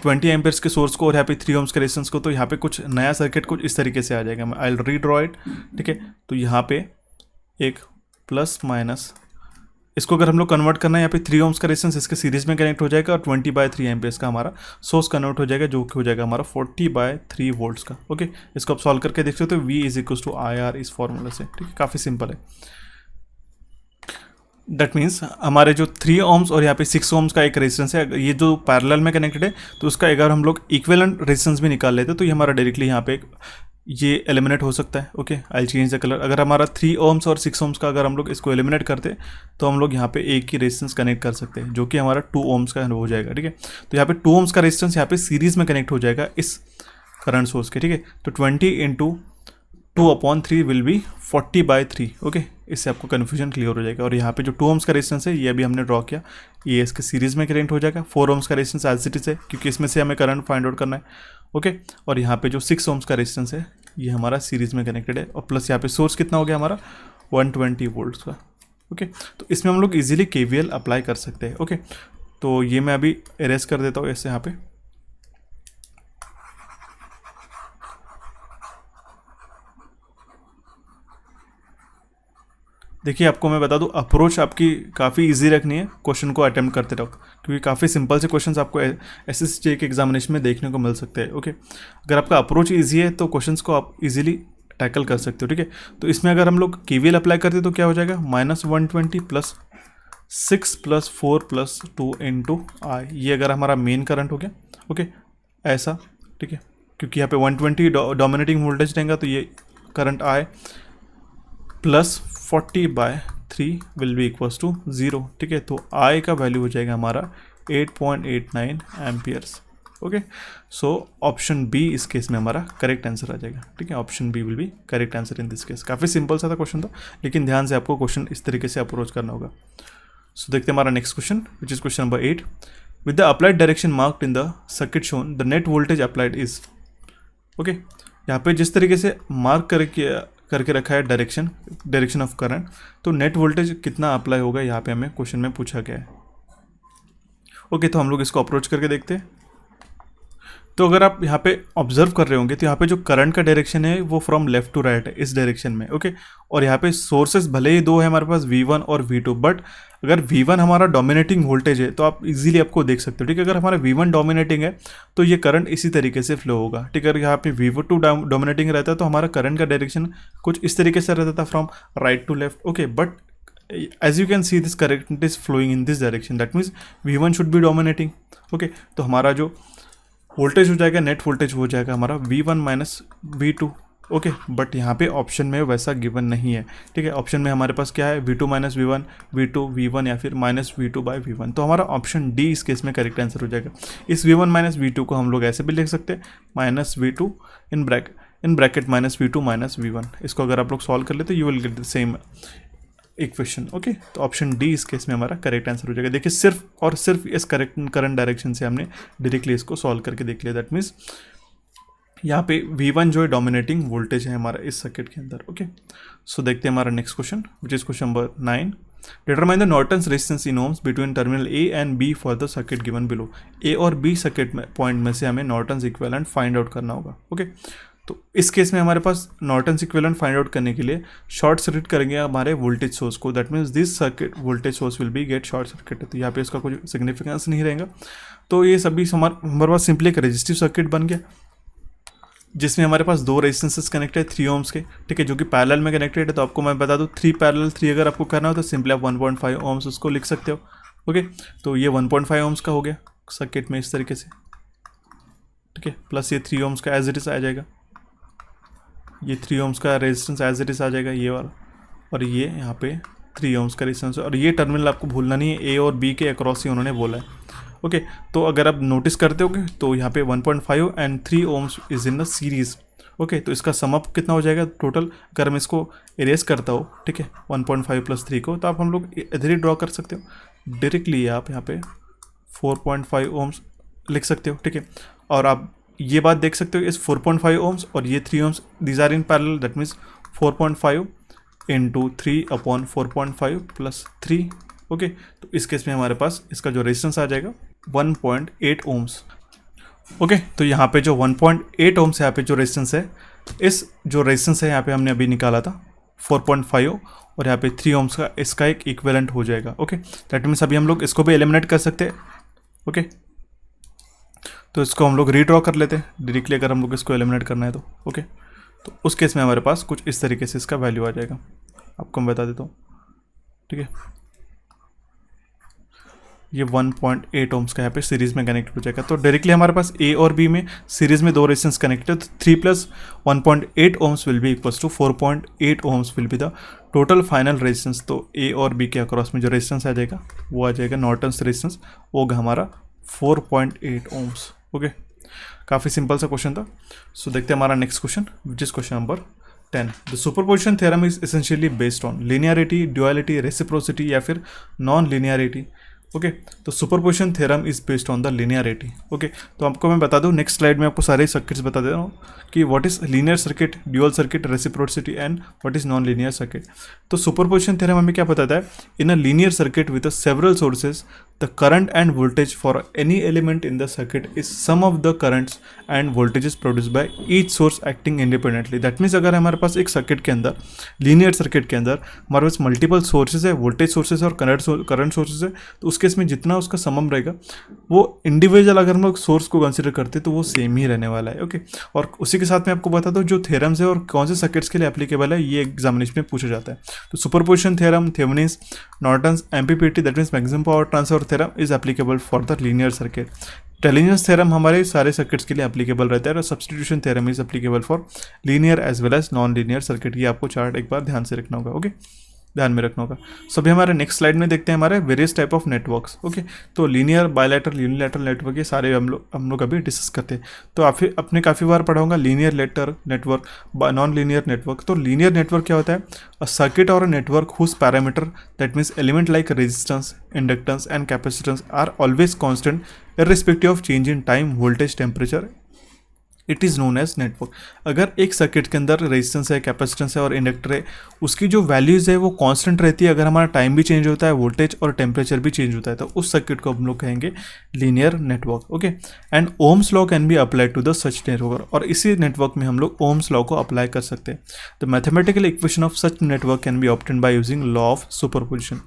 [SPEAKER 1] 20 एम्पियर्स के सोर्स को और यहाँ पे 3 ओम्स के रेजिस्टेंस को। तो यहाँ पे कुछ नया सर्किट कुछ इस तरीके से आ जाएगा, आई विल रीड्रॉ इट, ठीक है। तो यहाँ पे एक प्लस माइनस, इसको अगर हम लोग कन्वर्ट करना है, यहाँ पे 3 ओम्स का रेजिस्टेंस इसके सीरीज में कनेक्ट हो जाएगा और 20/3 एम्पियर्स का हमारा सोर्स कन्वर्ट हो जाएगा, जो कि हो जाएगा हमारा 40/3 वोल्ट्स का, ओके। इसको आप सॉल्व करके देख सकते हो, V = IR इस फॉर्मूला से, ठीक है, काफ़ी सिंपल है। दैट मीन्स हमारे जो 3 ओम्स और यहाँ पे 6 ओम्स का एक रेजिस्टेंस है, ये जो पैरेलल में कनेक्टेड है, तो उसका अगर हम लोग इक्विवेलेंट रेजिस्टेंस भी निकाल लेते तो ये हमारा डायरेक्टली यहाँ पे ये एलिमिनेट हो सकता है, okay. I change the colour. अगर हमारा 3 ओम्स और 6 ओम्स का अगर हम लोग इसको एलिमिनेट करते तो हम लोग यहाँ पे एक ही रेजिस्टेंस कनेक्ट कर सकते हैं, जो कि हमारा 2 ओम्स का हो जाएगा, ठीक है। तो यहाँ पे 2 ओम्स का रेजिस्टेंस यहाँ पे सीरीज में कनेक्ट हो जाएगा इस करंट सोर्स के, ठीक है। तो 20 × 2/3 विल बी 40/3, ओके। इससे आपको कन्फ्यूजन क्लियर हो जाएगा। और यहाँ पे जो 2 ओम्स का रेजिस्टेंस है ये अभी हमने ड्रॉ किया, ये इसके सीरीज में कनेक्ट हो जाएगा। 4 ओम्स का रेजिस्टेंस एज इट इज है क्योंकि इसमें से हमें करंट फाइंड आउट करना है, ओके। और यहाँ पे जो 6 ओम्स का रेजिस्टेंस है ये हमारा सीरीज में कनेक्टेड है, और प्लस यहाँ पे सोर्स कितना हो गया हमारा 120 वोल्ट्स का, ओके। तो इसमें हम लोग इजीली KVL अप्लाई कर सकते हैं, ओके। तो ये मैं अभी एरेज कर देता हूँ ऐसे यहाँ पे। देखिए आपको मैं बता दूं, अप्रोच आपकी काफ़ी इजी रखनी है, क्वेश्चन को अटेम्प्ट करते रहो, क्योंकि काफ़ी सिंपल से क्वेश्चंस आपको SSJ के एग्जामिनेशन में देखने को मिल सकते हैं, ओके। अगर आपका अप्रोच इजी है तो क्वेश्चंस को आप इजीली टैकल कर सकते हो, ठीक है। तो इसमें अगर हम लोग KVL अप्लाई करते तो क्या हो जाएगा, -120 + 6 + 4 + 2 × I, ये अगर हमारा मेन करंट हो गया, ओके, ऐसा, ठीक है, क्योंकि यहाँ पे 120 डोमिनेटिंग वोल्टेज रहेगा तो ये current I plus 40/3 will be equals to 0, ठीक है। तो I का वैल्यू हो जाएगा हमारा 8.89 amperes, okay. So option B इस केस में हमारा करेक्ट आंसर आ जाएगा, ठीक है। Option B will be correct answer in this case. काफ़ी सिंपल सा था क्वेश्चन था, लेकिन ध्यान से आपको क्वेश्चन इस तरीके से अप्रोच करना होगा। सो देखते हैं हमारा next question, which is question number 8। With the applied direction marked in the circuit shown the net voltage applied is, okay. यहाँ पे जिस तरीके से मार्क करके रखा है डायरेक्शन ऑफ करंट, तो नेट वोल्टेज कितना अप्लाई होगा यहाँ पे हमें क्वेश्चन में पूछा गया है, ओके। तो हम लोग इसको अप्रोच करके देखते हैं। तो अगर आप यहाँ पे ऑब्जर्व कर रहे होंगे तो यहाँ पे जो करंट का डायरेक्शन है वो फ्रॉम लेफ्ट टू राइट है इस डायरेक्शन में, ओके। और यहाँ पे सोर्सेज भले ही 2 है हमारे पास, V1 और V2, बट अगर V1 हमारा डोमिनेटिंग वोल्टेज है तो आप इजीली आपको देख सकते हो, ठीक है। अगर हमारा V1 डोमिनेटिंग है तो ये करंट इसी तरीके से फ्लो होगा, ठीक है। अगर यहाँ पे V2 डोमिनेटिंग रहता है तो हमारा करंट का डायरेक्शन कुछ इस तरीके से रहता था, from right to left, okay. But as you can see this current is flowing in this direction, that means V1 should be dominating, okay। तो हमारा जो वोल्टेज हो जाएगा, नेट वोल्टेज हो जाएगा हमारा V1 - V2, ओके। बट यहाँ पे ऑप्शन में वैसा गिवन नहीं है, ठीक है। ऑप्शन में हमारे पास क्या है, V2 - V1, V2 V1 या फिर -V2/V1। तो हमारा ऑप्शन डी इस केस में करेक्ट आंसर हो जाएगा। इस V1 - V2 को हम लोग ऐसे भी लिख सकते हैं, -V2 in bracket -V2 - V1। इसको अगर आप लोग सॉल्व कर लेते you will get the same equation, okay. तो ऑप्शन डी इस केस में हमारा करेक्ट आंसर हो जाएगा। देखिए सिर्फ और सिर्फ इस करंट डायरेक्शन से हमने डायरेक्टली इसको सॉल्व करके देख लिया। दैट मीन्स यहाँ पे V1 जो है डोमिनेटिंग वोल्टेज है हमारा इस सर्किट के अंदर, ओके। सो देखते हैं हमारा next question, which is question number 9। Determine the Norton's resistance in ohms between terminal A and B for the circuit given below. A और बी सर्किट में पॉइंट में से हमें नॉर्टन्स इक्विवेलेंट फाइंड आउट करना होगा। ओके, तो इस केस में हमारे पास नॉर्टन्स इक्विवेलेंट फाइंड आउट करने के लिए शॉर्ट सर्किट करेंगे हमारे वोल्टेज सोर्स को। That means this circuit voltage source will be get short circuit. तो यहाँ पे इसका कुछ सिग्निफिकेंस नहीं रहेगा। तो ये सभी हमारे पास सिंपली एक रेजिस्टिव सर्किट बन गया जिसमें हमारे पास दो रेजिस्टेंसेस कनेक्टेड 3 ओम्स के, ठीक है, जो कि पैरेलल में कनेक्टेड है। तो आपको मैं बता दूं 3 पैरेलल 3 अगर आपको करना हो तो सिंपली आप 1.5 ओम्स उसको लिख सकते हो। ओके, तो ये 1.5 ओम्स का हो गया सर्किट में इस तरीके से, ठीक है, प्लस ये 3 ओम्स का एज इट इज आ जाएगा, ये 3 ओम्स का रेजिस्टेंस एज इट इज आ जाएगा ये वाला, और ये यहाँ पे 3 ओम्स का रेजिस्टेंस। और ये टर्मिनल आपको भूलना नहीं है, ए और बी के अक्रॉस ही उन्होंने बोला है। ओके, तो अगर आप नोटिस करते होगे तो यहाँ पे 1.5 and 3 ohms is in the series. Okay, तो इसका सम अप कितना हो जाएगा टोटल, अगर मैं इसको इरेज करता हूँ, ठीक है, 1.5 प्लस 3 को, तो आप हम लोग इधर ही ड्रॉ कर सकते हो डायरेक्टली। आप यहाँ पे 4.5 ओम्स लिख सकते हो, ठीक है। और आप ये बात देख सकते हो, इस 4.5 ओम्स और ये 3 ohms these are in parallel. That means 4.5 into 3/4.5 plus 3। Okay, तो इस केस में हमारे पास इसका जो रेजिस्टेंस आ जाएगा 1.8 ओम्स। ओके, तो यहाँ पे जो 1.8 ओम्स यहाँ पे जो रेजिस्टेंस है, इस जो रेजिस्टेंस है यहाँ पे हमने अभी निकाला था 4.5 और यहाँ पे 3 ओम्स का, इसका एक इक्विवेलेंट हो जाएगा। ओके, दैट मीन्स अभी हम लोग इसको भी एलिमिनेट कर सकते हैं। ओके, तो इसको हम लोग रीड्रॉ कर लेते हैं डायरेक्टली अगर हम लोग इसको एलिमिनेट करना है तो। ओके, तो उस केस में हमारे पास कुछ इस तरीके से इसका वैल्यू आ जाएगा, आपको मैं बता देता हूँ, ठीक है। ये 1.8 ओम्स का यहाँ पे सीरीज में कनेक्ट हो जाएगा। तो डायरेक्टली हमारे पास ए और बी में सीरीज में दो रेजिस्टेंस कनेक्टेड है, तो 3 plus 1.8 ohms will be equals to 4.8 ohms will be the total final resistance. तो ए और बी के अक्रॉस में जो रेजिस्टेंस आ जाएगा वो आ जाएगा नॉर्टन्स रेजिस्टेंस, वो होगा हमारा 4.8 ओम्स। ओके, काफ़ी सिंपल सा क्वेश्चन था। सो देखते हैं हमारा next question, which is question number 10। The superposition theorem is essentially based on linearity, duality, reciprocity या फिर नॉन लिनियरिटी। ओके, तो superposition theorem is based on the linearity. Okay, तो आपको मैं बता दूं नेक्स्ट स्लाइड में आपको सारे सर्किट्स बता दे रहा हूँ कि what is linear circuit, dual circuit, reciprocity and what is non linear circuit. तो सुपरपोजिशन थ्योरम हमें क्या बताता है, in a linear circuit with several sources the current and voltage for any element in the circuit is sum of the currents and voltages produce by each source acting independently. That means अगर हमारे पास एक सर्किट के अंदर, लीनियर सर्किट के अंदर हमारे पास मल्टीपल सोर्सेज है, वोल्टेज सोर्सेज और करंट सोर्सेज है, तो उस केस में जितना उसका समम रहेगा वो इंडिविजुअल अगर हम लोग सोर्स को कंसिडर करते हैं तो वो सेम ही रहने वाला है। ओके, और उसी के साथ में आपको बता दो जो थ्योरम्स है और कौन से सर्किट्स के लिए एप्लीकेबल है, ये एग्जामिनेशन में पूछा जाता है। तो superposition theorem, Thevenin's, Norton's, MPPT that means maximum power transfer theorem is applicable for the linear circuit. Tellegen's theorem हमारे सारे सर्किट्स के लिए एप्लीकेबल रहता है और substitution theorem is applicable for linear as well as non linear circuit. ये आपको चार्ट एक बार ध्यान से रखना होगा। ओके, ध्यान में रखना होगा। सो अभी हमारे नेक्स्ट स्लाइड में देखते हैं हमारे various type of networks. Okay, तो लीनियर, बायलैटरल, यूनिलैटरल नेटवर्क, ये सारे हम लोग अभी डिस्कस करते हैं। तो आपने काफ़ी बार पढ़ा होगा linear network, non linear network. तो लीनियर नेटवर्क क्या होता है, अ सर्किट और a network whose parameter that means element like resistance, inductance and capacitance are always constant irrespective of change in time, voltage, temperature, it is known as network. अगर एक सर्किट के अंदर रेजिस्टेंस है, कैपेसिटेंस है और इंडक्टर है, उसकी जो वैल्यूज़ है वो कांस्टेंट रहती है। अगर हमारा टाइम भी चेंज होता है, वोल्टेज और टेम्परेचर भी चेंज होता है, तो उस सर्किट को हम लोग कहेंगे linear network. Okay, and Ohm's law can be applied to the such network, और इसी नेटवर्क में हम लोग ओम्स लॉ को अप्लाई कर सकते हैं। The mathematical equation of such network can be obtained by using law of superposition.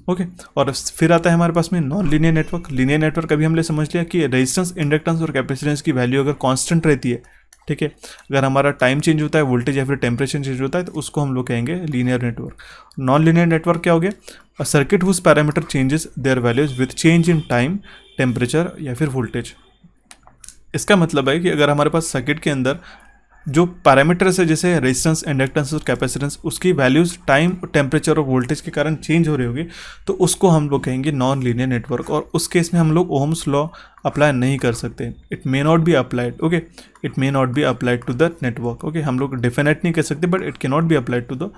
[SPEAKER 1] Okay, और फिर आता है हमारे पास में non linear network. Linear network अभी हमने समझ लिया कि रेजिस्टेंस, इंडक्टेंस और कैपेसिटेंस की वैल्यू अगर कांस्टेंट रहती है, ठीक है, अगर हमारा टाइम चेंज होता है, वोल्टेज या फिर टेम्परेचर चेंज होता है, तो उसको हम लोग कहेंगे linear network. Non linear network क्या हो गया, a circuit whose parameter changes their values with change in time, temperature या फिर वोल्टेज। इसका मतलब है कि अगर हमारे पास सर्किट के अंदर जो पैरामीटर्स है जैसे रेजिस्टेंस, इंडक्टेंस और कैपेसिटेंस, उसकी वैल्यूज टाइम, टेम्परेचर और वोल्टेज के कारण चेंज हो रही होगी, तो उसको हम लोग कहेंगे नॉन लीनियर नेटवर्क। और उस केस में हम लोग ओम्स लॉ अप्लाई नहीं कर सकते। It may not be applied. Okay, it may not be applied to the network. Okay, हम लोग डेफिनेट नहीं कर सकते, but it can not be applied to the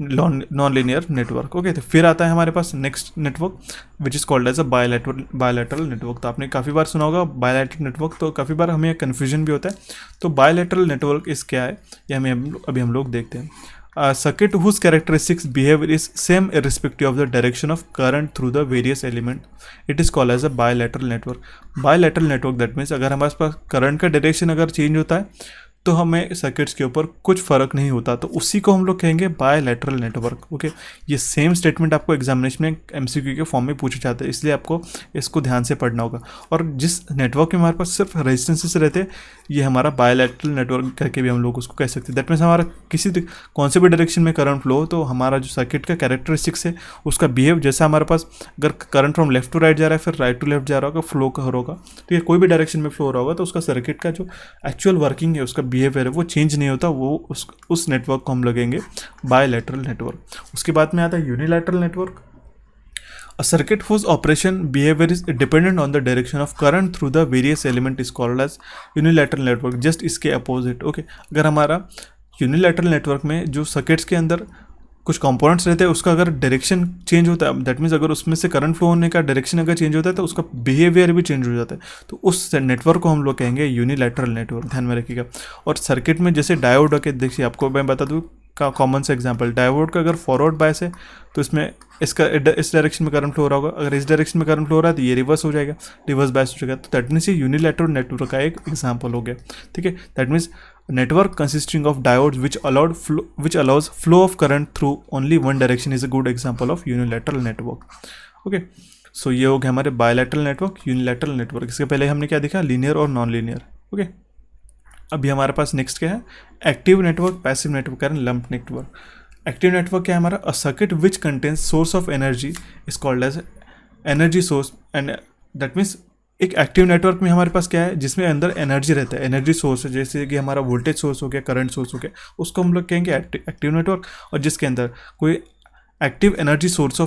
[SPEAKER 1] non linear network. Okay, तो फिर आता है हमारे पास next network which is called as a bilateral network. तो आपने काफ़ी बार सुना होगा बायलैटरल नेटवर्क, तो काफ़ी बार हमें कन्फ्यूजन भी होता है। तो बायलैटरल नेटवर्क इस क्या है, ये हमें अभी हम लोग देखते हैं। circuit whose characteristics behavior is same irrespective of the direction of current through the various element, it is called as a bilateral network. Bilateral network that means अगर हमारे पास करंट का डायरेक्शन अगर चेंज होता है तो हमें सर्किट्स के ऊपर कुछ फ़र्क नहीं होता, तो उसी को हम लोग कहेंगे बायलैटरल नेटवर्क। ओके, ये सेम स्टेटमेंट आपको एग्जामिनेशन में एमसीक्यू के फॉर्म में पूछे जाते हैं, इसलिए आपको इसको ध्यान से पढ़ना होगा। और जिस नेटवर्क में हमारे पास सिर्फ रेजिस्टेंसेस रहते हैं, ये हमारा बायलैटरल नेटवर्क करके भी हम लोग उसको कह सकते हैं। दैट मीन्स हमारा किसी कौन से भी डायरेक्शन में करंट फ्लो हो, तो हमारा जो सर्किट का कैरेक्टरिस्टिक्स है उसका बिहेव, जैसा हमारे पास अगर current from left to right जा रहा है, फिर राइट टू लेफ्ट जा रहा होगा, फ्लो का हो रहा होगा, तो ये कोई भी डायरेक्शन में फ्लो हो रहा होगा, तो उसका सर्किट का जो एक्चुअल वर्किंग है, उसका बिहेवियर है, वो चेंज नहीं होता, वो उस नेटवर्क को हम लगेंगे बायलैटरल नेटवर्क। उसके बाद में आता है unilateral network. A circuit whose operation behavior is dependent on the direction of current through the various element is called as unilateral network. Just इसके अपोजिट। ओके, अगर हमारा यूनिलैटरल नेटवर्क में जो सर्किट्स के अंदर कुछ कंपोनेंट्स रहते हैं, उसका अगर डायरेक्शन चेंज होता है, दैट मीन्स अगर उसमें से करंट फ्लो होने का डायरेक्शन अगर चेंज होता है तो उसका बिहेवियर भी चेंज हो जाता है, तो उस नेटवर्क को हम लोग कहेंगे यूनिलैटरल नेटवर्क। ध्यान में रखिएगा। और सर्किट में जैसे डायोड के, देखिए आपको मैं बता दूँ का कॉमन सा एग्जांपल, डायोड का अगर फॉरवर्ड बायस है तो इसमें इसका इस डायरेक्शन में करंट फ्लो हो रहा होगा, अगर इस डायरेक्शन में करंट फ्लो हो रहा है तो ये रिवर्स हो जाएगा, रिवर्स बायस हो जाएगा। तो दैट मीन्स ये यूनिलैटरल नेटवर्क का एक एग्जांपल हो गया। ठीक है, that means network consisting of diodes which allows flow of current through only one direction is a good example of unilateral network. Okay, so ये हो गया हमारे bilateral network, unilateral network। इसके पहले हमने क्या देखा, लीनियर और नॉन लीनियर। ओके, अभी हमारे पास नेक्स्ट क्या है, active network, passive network and lump network. Active network क्या है हमारा, a circuit which contains source of energy is called as energy source, and that means एक एक्टिव नेटवर्क में हमारे पास क्या है, जिसमें अंदर एनर्जी रहता है, एनर्जी सोर्स है, जैसे कि हमारा वोल्टेज सोर्स हो गया, करंट सोर्स हो गया, उसको हम लोग कहेंगे एक्टिव नेटवर्क। और जिसके अंदर कोई active energy source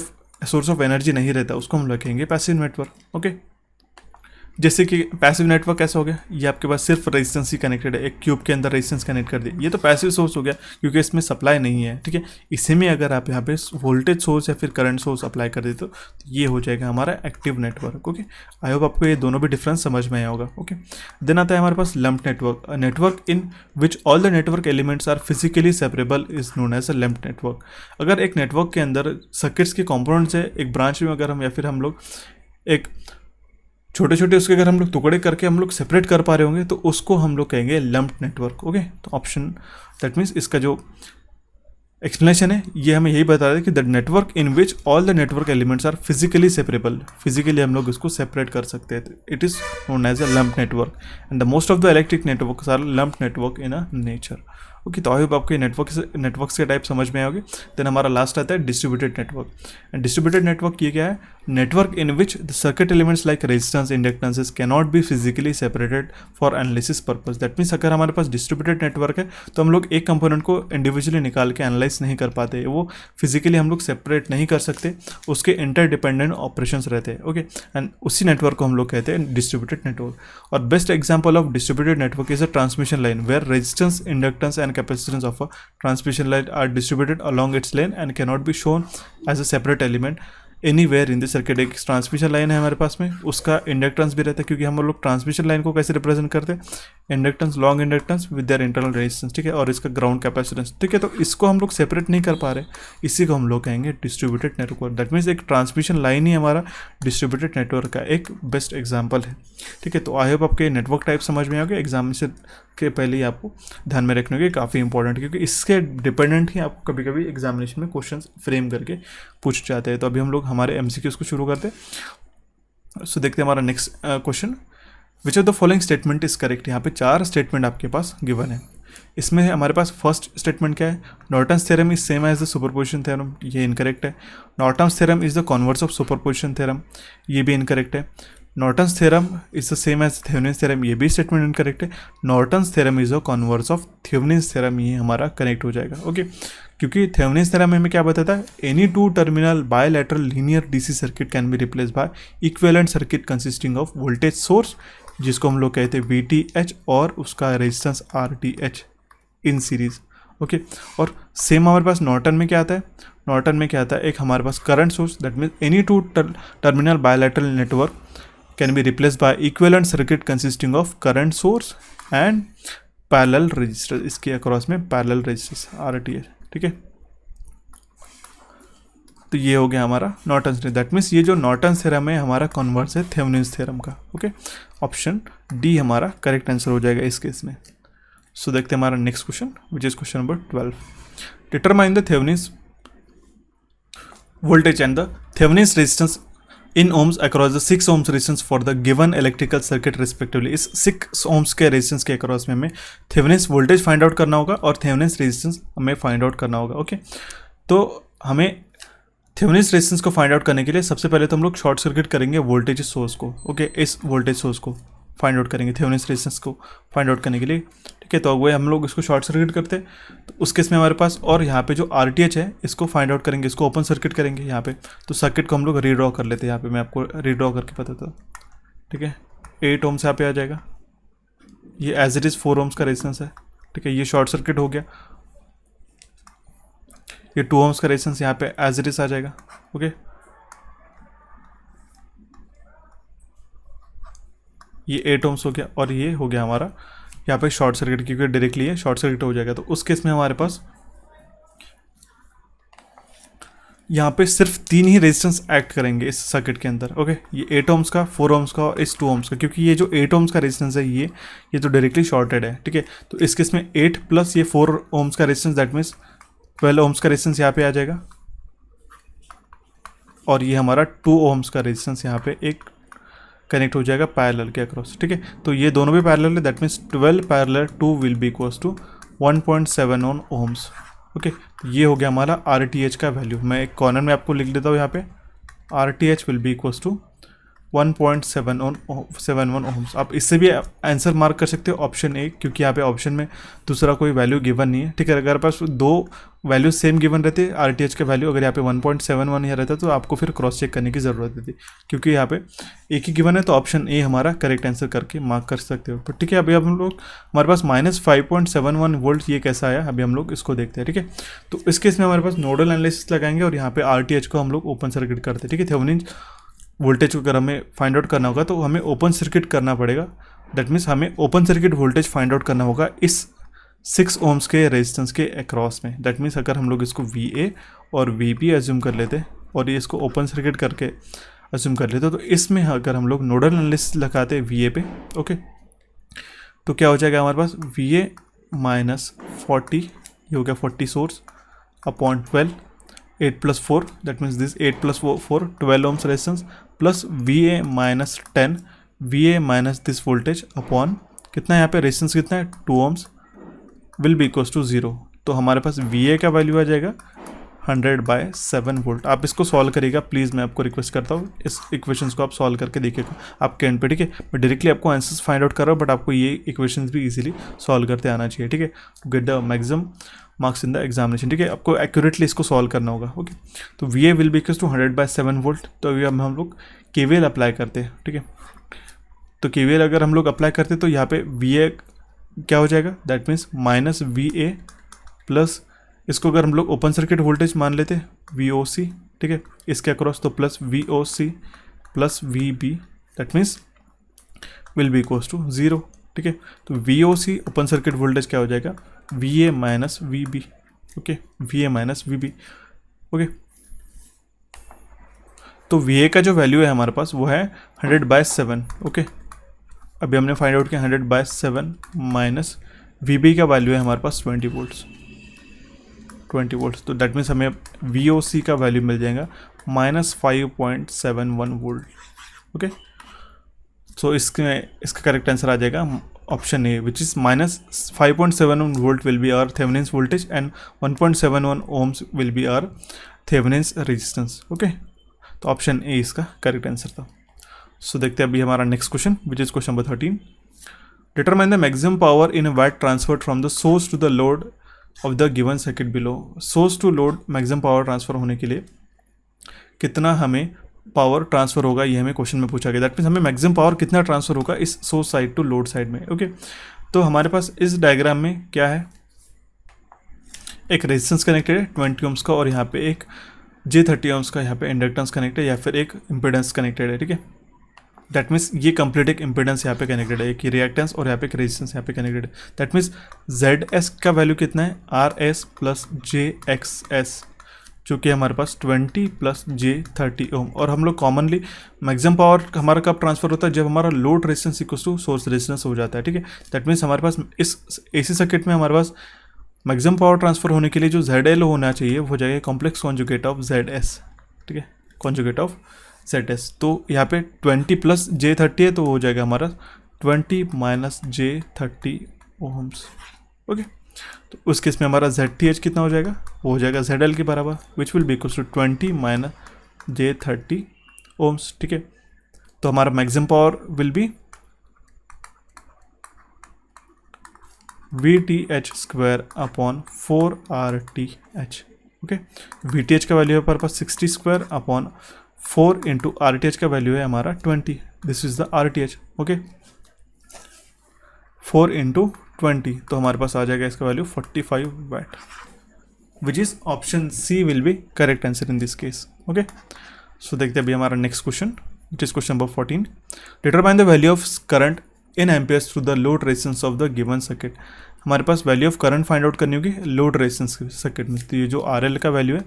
[SPEAKER 1] of energy नहीं रहता, उसको हम लोग कहेंगे पैसिव नेटवर्क। ओके, जैसे कि पैसिव नेटवर्क कैसा हो गया, ये आपके पास सिर्फ रेजिस्टेंस ही कनेक्टेड है, एक क्यूब के अंदर रेजिस्टेंस कनेक्ट कर दिया, ये तो पैसिव सोर्स हो गया क्योंकि इसमें सप्लाई नहीं है। ठीक है, इसी में अगर आप यहाँ पे वोल्टेज सोर्स या फिर करंट सोर्स अप्लाई कर देते हो तो ये हो जाएगा हमारा एक्टिव नेटवर्क। ओके, आई होप आपको ये दोनों भी डिफरेंस समझ में आया होगा। ओके, देन आता है हमारे पास lump network, network in which all the network elements are physically separable is known as a lump network. अगर एक नेटवर्क के अंदर सर्किट्स के कॉम्पोनेंट्स है, एक ब्रांच में अगर हम या फिर हम लोग एक छोटे छोटे उसके अगर हम लोग टुकड़े करके हम लोग सेपरेट कर पा रहे होंगे तो उसको हम लोग कहेंगे लंप्ड नेटवर्क। ओके, तो ऑप्शन दैट मीन्स इसका जो एक्सप्लेनेशन है ये हमें यही बता रहा है कि the network in which all the network elements are physically separable, physically हम लोग इसको सेपरेट कर सकते हैं, it is known as a lumped network and the most of the electric networks are lumped network in a nature. Okay, तो आई होप आपको नेटवर्क्स के टाइप समझ में आओगे। देन हमारा लास्ट आता है distributed network, and distributed network ये क्या है, network in which the circuit elements like resistance, inductances can not be physically separated for analysis purpose. That means अगर हमारे पास डिस्ट्रीब्यूटेड नेटवर्क है तो हम लोग एक कंपोनेंट को इंडिविजुअली निकाल के एनालाइज नहीं कर पाते, वो फिजिकली हम लोग सेपरेट नहीं कर सकते, उसके इंटरडिपेंडेंट ऑपरेशंस रहते हैं। ओके, एंड उसी नेटवर्क को हम लोग कहते हैं डिस्ट्रीब्यूटेड नेटवर्क। और best example of distributed network is a transmission line where resistance, inductance and capacitance of a transmission line are distributed along its lane and cannot be shown as a separate element anywhere in the circuit। एक ट्रांसमिशन लाइन है हमारे पास में, उसका इंडक्टेंस भी रहता है, क्योंकि हम लोग ट्रांसमिशन लाइन को कैसे रिप्रेजेंट करते हैं, inductance, long inductance with their internal resistance. ठीक है, और इसका ग्राउंड कैपेसिटेंस। ठीक है, तो इसको हम लोग सेपरेट नहीं कर पा रहे, इसी को हम लोग कहेंगे डिस्ट्रीब्यूटेड नेटवर्क। दैट मीन्स एक ट्रांसमिशन लाइन ही हमारा डिस्ट्रीब्यूटेड नेटवर्क का एक बेस्ट एग्जाम्पल है। ठीक है, तो आई होप आपके नेटवर्क टाइप समझ में आ गए। एग्जामिनेशन के पहले ही आपको ध्यान में रखने के काफ़ी इंपॉर्टेंट, क्योंकि इसके डिपेंडेंट ही आपको कभी कभी एग्जामिनेशन में क्वेश्चन फ्रेम करके पूछ जाते हैं। तो अभी हम लोग हमारे एमसीक्यूज को शुरू करते हैं। सो देखते हैं हमारा next question, which of the following statement is correct. यहाँ पे 4 स्टेटमेंट आपके पास गिवन है। इसमें हमारे पास फर्स्ट स्टेटमेंट क्या है, Norton's theorem is same as the superposition theorem, ये इनकरेक्ट है। Norton's theorem is the converse of superposition theorem, ये भी इनकरेक्ट है। Norton's theorem is the same as Thevenin's theorem, ये भी स्टेटमेंट इनकरेक्ट है। Norton's theorem is the converse of Thevenin's theorem, ये हमारा कनेक्ट हो जाएगा। ओके, क्योंकि थेवेनिन्स थ्योरम हमें क्या बताता है, any 2 terminal bilateral linear DC circuit can be replace by equivalent circuit consisting of voltage source, जिसको हम लोग कहते हैं VTH, और उसका resistance RTH in series. Okay, और सेम हमारे पास नॉर्टन में क्या आता है, नॉर्टन में क्या आता है, एक हमारे पास current source, that means any 2 terminal bilateral network can be replaced by equivalent circuit consisting of current source and parallel resistors, इसके अक्रॉस में parallel resistors RTH। ठीक है। तो ये हो गया हमारा नॉर्टन्स थ्योरम, दैट मीन्स ये जो नॉर्टन्स थ्योरम है हमारा कन्वर्स है थेवेनिन्स थ्योरम का। ओके, ऑप्शन डी हमारा करेक्ट आंसर हो जाएगा इस केस में। सो देखते हैं हमारा next question which is question number 12। Determine the Thevenin's voltage and the Thevenin's resistance in ohms across the 6 ohms resistance for the given electrical circuit respectively। इस 6 ohms के रेजिस्टेंस के अक्रॉस में हमें थेवेनिन्स वोल्टेज फाइंड आउट करना होगा और थेवेनिन्स रेजिस्टेंस हमें फाइंड आउट करना होगा। ओके, तो हमें थेवेनिन्स रेजिस्टेंस को फाइंड आउट करने के लिए सबसे पहले तो हम लोग शॉर्ट सर्किट करेंगे वोल्टेज सोर्स को। ओके, इस वोल्टेज सोर्स को फाइंड आउट करेंगे थेवेनिन्स रेजिस्टेंस को फाइंड आउट करने के लिए। ठीक है, तो वही हम लोग इसको शॉर्ट सर्किट करते हैं, तो उस केस में हमारे पास, और यहाँ पे जो RTH है इसको फाइंड आउट करेंगे, इसको ओपन सर्किट करेंगे यहाँ पे। तो सर्किट को हम लोग रीड्रॉ कर लेते हैं, यहाँ पे मैं आपको रीड्रॉ करके बताता हूँ। ठीक है, 8 ओम्स यहाँ पे आ जाएगा, ये एज इट इज़ 4 ओम्स का रेजिस्टेंस है। ठीक है, ये शॉर्ट सर्किट हो गया, ये 2 ओम्स का रेजिस्टेंस यहाँ पे एज इट इज़ आ जाएगा। ओके, ये 8 ओम्स हो गया, और ये हो गया हमारा यहाँ पे शॉर्ट सर्किट, क्योंकि डायरेक्टली ये शॉर्ट सर्किट हो जाएगा। तो उस केस में हमारे पास यहाँ पे सिर्फ 3 ही रेजिस्टेंस एक्ट करेंगे इस सर्किट के अंदर। ओके, ये 8 ओम्स का, 4 ओम्स का और इस 2 ओम्स का, क्योंकि ये जो 8 ओम्स का रेजिस्टेंस है ये तो डायरेक्टली शॉर्टेड है। ठीक है, तो इस केस में 8 प्लस ये 4 ओम्स का रेजिस्टेंस, दैट मीन्स 12 ओम्स का रेजिस्टेंस यहाँ पे आ जाएगा, और ये हमारा 2 ओम्स का रेजिस्टेंस यहाँ पे एक कनेक्ट हो जाएगा पैरेलल के अक्रॉस। ठीक है, तो ये दोनों भी पैरेलल है, that means 12 parallel 2 will be equals to 1.7 ohms. Okay, ये हो गया हमारा RTH का वैल्यू। मैं एक कॉर्नर में आपको लिख देता हूँ यहाँ पे, RTH will be equals to 1.71 ohms. आप इससे भी आंसर मार्क कर सकते हो ऑप्शन ए, क्योंकि यहाँ पे ऑप्शन में दूसरा कोई वैल्यू गिवन नहीं है। ठीक है, अगर पास 2 वैल्यू सेम गिवन रहते RTH के वैल्यू, अगर यहाँ पे 1.71 यहाँ रहता तो आपको फिर क्रॉस चेक करने की ज़रूरत थी, क्योंकि यहाँ पे एक ही गिवन है, तो ऑप्शन ए हमारा करेक्ट आंसर करके मार्क कर सकते हो। तो ठीक है, अभी हम लोग हमारे पास -5.71 वोल्ट ये कैसा आया, अभी हम लोग इसको देखते हैं। ठीक है, तो इस केस में हमारे पास नोडल एनालिसिस लगाएंगे और यहाँ पे RTH को हम लोग ओपन सर्किट करते हैं। ठीक है, थेवेनिन वोल्टेज को अगर हमें फाइंड आउट करना होगा तो हमें ओपन सर्किट करना पड़ेगा, दैट मीन्स हमें open circuit voltage find out करना होगा इस 6 ओम्स के रेजिस्टेंस के अक्रॉस में। दैट मीन्स अगर हम लोग इसको VA और VB एज्यूम कर लेते और ये इसको ओपन सर्किट करके एज्यूम कर लेते, तो इसमें अगर हम लोग नोडल एनालिसिस लगाते VA पे, ओके, तो क्या हो जाएगा हमारे पास VA माइनस 40, ये हो गया 40 source upon 12, 8 plus 4, that means this 8 plus 4 12 ohms resistance, plus VA minus 10, VA minus this voltage upon कितना है यहाँ पे रेजिस्टेंस कितना है 2 ohms, will be equals to 0। तो हमारे पास VA का वैल्यू आ जाएगा 100/7 वोल्ट। आप इसको सॉल्व करिएगा प्लीज़, मैं आपको रिक्वेस्ट करता हूँ इस इक्वेशंस को आप सॉल्व करके देखिएगा आपके एंड पे। ठीक है, मैं डायरेक्टली आपको आंसर्स फाइंड आउट कर रहा हूँ, बट आपको ये इक्वेशंस भी इजीली सॉल्व करते आना चाहिए। ठीक है, to get the maximum marks in the examination. ठीक है, आपको एक्यूरेटली इसको सॉल्व करना होगा। ओके, तो VA will be equals to 100/7 volt. तो अभी हम लोग KVL अप्लाई करते हैं। ठीक है, तो KVL अगर हम लोग अप्लाई करते तो यहाँ पे VA क्या हो जाएगा, that means minus VA plus इसको अगर हम लोग ओपन सर्किट वोल्टेज मान लेते VOC, ठीक है, इसके अक्रॉस, तो plus VOC plus VB, that means will be equals to 0। ठीक है, तो VOC ओपन सर्किट वोल्टेज क्या हो जाएगा VA minus VB। Okay, VA minus VB। Okay, तो VA का जो वैल्यू है हमारे पास वो है 100/7। ओके, अभी हमने फाइंड आउट किया 100/7 माइनस VB का वैल्यू है हमारे पास 20 वोल्ट्स। तो दैट मीन्स हमें VOC का वैल्यू मिल जाएगा -5.71 वोल्ट। ओके, सो इसका करेक्ट आंसर आ जाएगा option A, which is -5.71 volt will be our Thevenin's voltage and 1.71 ohms will be our Thevenin's resistance. Okay, तो ऑप्शन ए इसका करेक्ट आंसर था। सो देखते हैं अभी हमारा next question which is question number 13। Determine the maximum power in watt transferred from the source to the load of the given circuit below. Source to load maximum power transfer होने के लिए कितना हमें पावर ट्रांसफर होगा, ये हमें क्वेश्चन में पूछा गया। दैट मीन्स हमें मैक्सिमम पावर कितना ट्रांसफर होगा इस source side to load side में। ओके, तो हमारे पास इस डायग्राम में क्या है, एक रेजिस्टेंस कनेक्टेड है 20 ओम्स का, और यहाँ पे एक J30 ओम्स का यहाँ पे इंडक्टेंस कनेक्टेड है, या फिर एक इम्पीडेंस कनेक्टेड है। ठीक है, दैट मीन्स ये कंप्लीट एक इम्पिडेंस यहाँ पे कनेक्टेड है, एक रिएक्टेंस और यहाँ पे एक रेजिस्टेंस यहाँ पे कनेक्टेड है। दैट मीन्स जेड एस का वैल्यू कितना है, आर एस प्लस जे एक्स एस, जो कि हमारे पास 20 प्लस जे 30 ओम। और हम लोग कॉमनली मैक्सिमम पावर हमारा कब ट्रांसफर होता है, जब हमारा load resistance equal to source resistance हो जाता है, ठीक है। दैट मीन्स हमारे पास इस एसी सर्किट में हमारे पास मैक्सिमम पावर ट्रांसफर होने के लिए जो जेड एल होना चाहिए वो हो जाएगा complex conjugate of Z S, ठीक है, कॉन्जुगेट ऑफ जेड एस। तो यहाँ पे 20 प्लस जे 30 है, तो हो जाएगा हमारा 20 माइनस जे 30 ओम्स, ओके। तो उस केस में हमारा जेड टी एच कितना हो जाएगा, वो हो जाएगा जेड एल के बराबर, which will be equals to 20 minus j 30 ohms, ठीक है। तो हमारा maximum power will be V T H square upon 4RTH, okay. V T H का वैल्यू है हमारे पास 60 square upon 4 into R T H का वैल्यू है हमारा 20, this is the R T H, okay. 4 into 20, तो हमारे पास आ जाएगा इसका value 45 watt, which is option C will be correct answer in this case, okay. So देखते हैं अभी हमारा next question, which is question number 14। Determine the value of current in amperes through the load resistance of the given circuit. हमारे पास value of current find out करनी होगी लोड रेजिस्टेंस सर्किट में। तो ये जो आर एल का वैल्यू है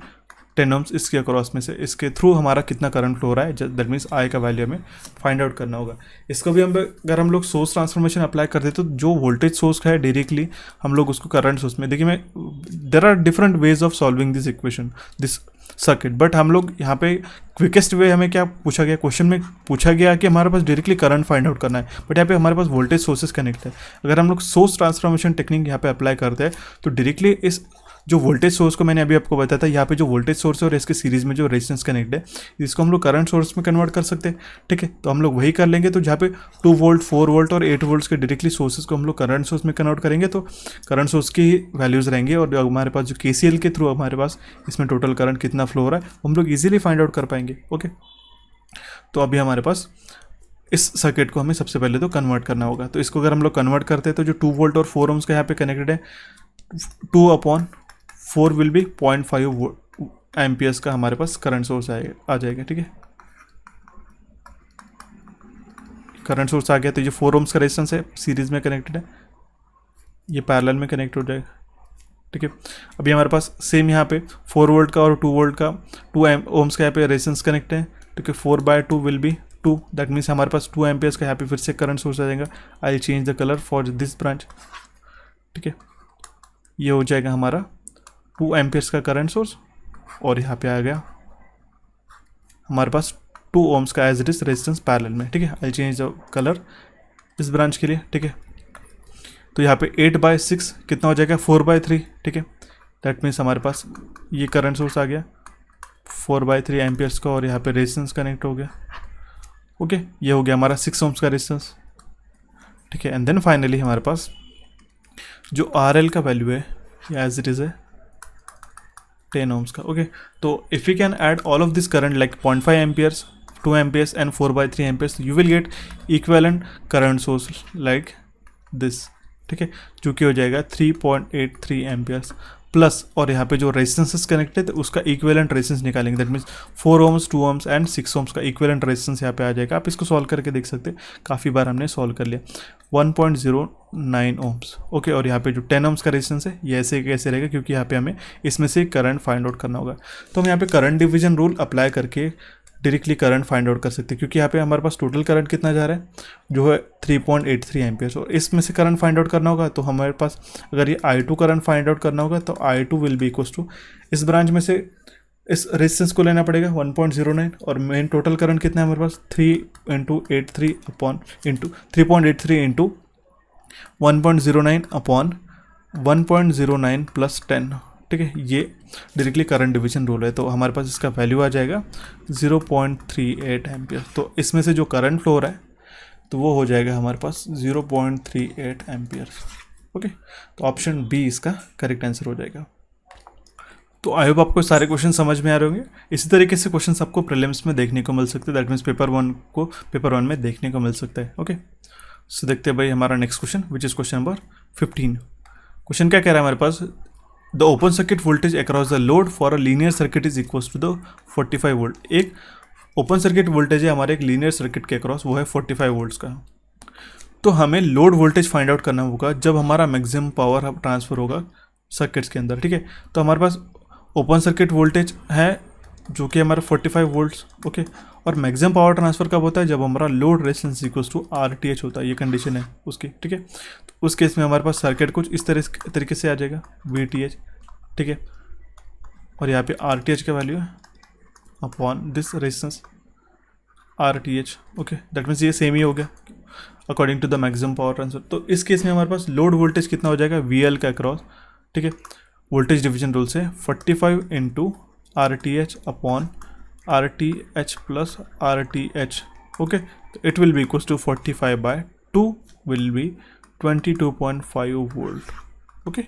[SPEAKER 1] 10 ओम्स, इसके अक्रॉस में से इसके थ्रू हमारा कितना करंट फ्लो रहा है, दैट मीन्स आई का वैल्यू हमें फाइंड आउट करना होगा। इसको भी हम अगर हम लोग सोर्स ट्रांसफॉर्मेशन अप्लाई कर देते तो जो वोल्टेज सोर्स का है डायरेक्टली हम लोग उसको करंट सोर्स में, देखिए मैं there are different ways of solving this equation this circuit, but हम लोग यहाँ पे क्विकेस्ट वे हमें क्या पूछा गया, क्वेश्चन में पूछा गया कि हमारे पास डायरेक्टली करंट फाइंड आउट करना है, बट यहाँ पे हमारे पास वोल्टेज सोर्सेज कनेक्ट है। अगर हम लोग सोर्स ट्रांसफॉर्मेशन टेक्निक यहाँ पे अप्लाई करते हैं तो डायरेक्टली इस जो वोल्टेज सोर्स को मैंने अभी आपको बताया था, यहाँ पे जो वोल्टेज सोर्स है और इसके सीरीज में जो रेजिस्टेंस कनेक्ट है, इसको हम लोग करंट सोर्स में कन्वर्ट कर सकते हैं, ठीक है। तो हम लोग वही कर लेंगे। तो जहाँ पे 2 वोल्ट 4 वोल्ट और 8 वोल्ट्स के डायरेक्टली सोर्सेज को हम लोग करंट सोर्स में कन्वर्ट करेंगे तो करंट सोर्स की वैल्यूज़ रहेंगे, और हमारे पास जो KCL के थ्रू हमारे पास इसमें टोटल करंट कितना फ्लो हो रहा है हम लोग ईजिली फाइंड आउट कर पाएंगे, ओके। तो अभी हमारे पास इस सर्किट को हमें सबसे पहले तो कन्वर्ट करना होगा। तो इसको अगर हम लोग कन्वर्ट करते हैं तो जो 2 वोल्ट और 4 ओम्स का यहाँ पे कनेक्टेड है, 2/4 विल बी 0.5 एम्पियर्स का हमारे पास करंट सोर्स आ जाएगा, ठीक है। करंट सोर्स आ गया। तो ये 4 ओम्स का रेजिस्टेंस है, सीरीज में कनेक्टेड है, ये पैरेलल में कनेक्ट हो जाएगा, ठीक है। अभी हमारे पास सेम यहाँ पे 4 वोल्ट का और 2 वोल्ट का 2 ओम्स का यहाँ पे रेजिस्टेंस कनेक्ट है, ठीक है। 4/2 विल बी 2, दैट मीन्स हमारे पास 2 एम्पियर्स का यहाँ पे फिर से करंट सोर्स आ जाएगा। I will change the colour for this branch, ठीक है। ये हो जाएगा हमारा 2 एम्पियर्स का करंट सोर्स, और यहाँ पे आ गया हमारे पास 2 ओम्स का as it is resistance parallel में, ठीक है। आई चेंज द कलर इस ब्रांच के लिए, ठीक है। तो यहाँ पे 8/6 कितना हो जाएगा, 4/3, ठीक है। दैट मीन्स हमारे पास ये करंट सोर्स आ गया 4/3 एम्पियर्स का, और यहाँ पे रेजिस्टेंस कनेक्ट हो गया, ओके। ये हो गया हमारा 6 ओम्स का रेजिस्टेंस, ठीक है। एंड देन फाइनली हमारे पास जो RL का वैल्यू है एज इट इज़ है 10 ओम्स का, ओके। तो if you can add all of this current like 0.5 amperes 2 amperes and 4/3 amperes, you will gate equivalent current source like this, ठीक है, जो कि हो जाएगा 3.83 एम्पियर्स प्लस, और यहाँ पे जो रेजिस्टेंसेस कनेक्टेड है उसका इक्विवेलेंट रेजिस्टेंस निकालेंगे, that means 4 ohms 2 ohms and 6 ohms का इक्विवेलेंट रेजिस्टेंस यहाँ पे आ जाएगा। आप इसको सॉल्व करके देख सकते हैं, काफ़ी बार हमने सॉल्व कर लिया। 1.09 ओम्स, ओके। और यहाँ पे जो 10 ओम्स का रेजिस्टेंस है ये ऐसे कैसे रहेगा, क्योंकि यहाँ पे हमें इसमें से करंट फाइंड आउट करना होगा। तो हम यहाँ पे करंट डिवीजन रूल अप्लाई करके डायरेक्टली करंट फाइंड आउट कर सकते हैं, क्योंकि यहाँ पे हमारे पास टोटल करंट कितना जा रहा है, जो है 3.83 एम्पियर्स, और इसमें से करंट फाइंड आउट करना होगा। तो हमारे पास अगर ये I2 करंट फाइंड आउट करना होगा तो I2 will be equals to इस ब्रांच में से इस रेजिस्टेंस को लेना पड़ेगा 1.09, और मेन टोटल करंट कितना है हमारे पास 3.83 इंटू 1.09 अपॉन 1.09 प्लस 10, ठीक है। ये डायरेक्टली करंट डिवीजन रूल है। तो हमारे पास इसका वैल्यू आ जाएगा 0.38 एम्पियर। तो इसमें से जो करंट फ्लो हो रहा है तो वो हो जाएगा हमारे पास 0.38 एम्पियर, ओके। तो ऑप्शन बी इसका करेक्ट आंसर हो जाएगा। तो आई होप आपको सारे क्वेश्चन समझ में आ रहे होंगे। इसी तरीके से क्वेश्चन आपको प्रीलिम्स में देखने को मिल सकते हैं, दैट मीन्स पेपर 1 में देखने को मिल सकता है, ओके। सो देखते हैं भाई हमारा next question, which is question number 15। Question क्या कह रहा है हमारे पास, the open circuit voltage across the load for a linear circuit is equals to the 45 volt. एक ओपन सर्किट वोल्टेज है हमारे एक लीनियर सर्किट के अक्रॉस, वो है 45 वोल्ट्स का। तो हमें लोड वोल्टेज फाइंड आउट करना होगा जब हमारा मैक्सिमम पावर ट्रांसफ़र होगा सर्किट्स के अंदर, ठीक है। तो हमारे पास ओपन सर्किट वोल्टेज है जो कि हमारा 45 वोल्ट्स, ओके। और मैक्सिमम पावर ट्रांसफ़र कब होता है, जब हमारा load resistance equals to RTH होता है, ये कंडीशन है उसकी, ठीक है। तो उस केस में हमारे पास सर्किट कुछ इस तरीके से आ जाएगा VTH, ठीक है। और यहाँ पे RTH का वैल्यू है upon this resistance RTH, okay. That means ये सेम ही हो गया according to the maximum power transfer. तो इस केस में हमारे पास लोड वोल्टेज कितना हो जाएगा VL का अक्रॉस, ठीक है। वोल्टेज डिवीजन रूल से 45 into RTH upon RTH plus RTH, okay. तो it will be equals to 45/2 will be 22.5 volt, okay.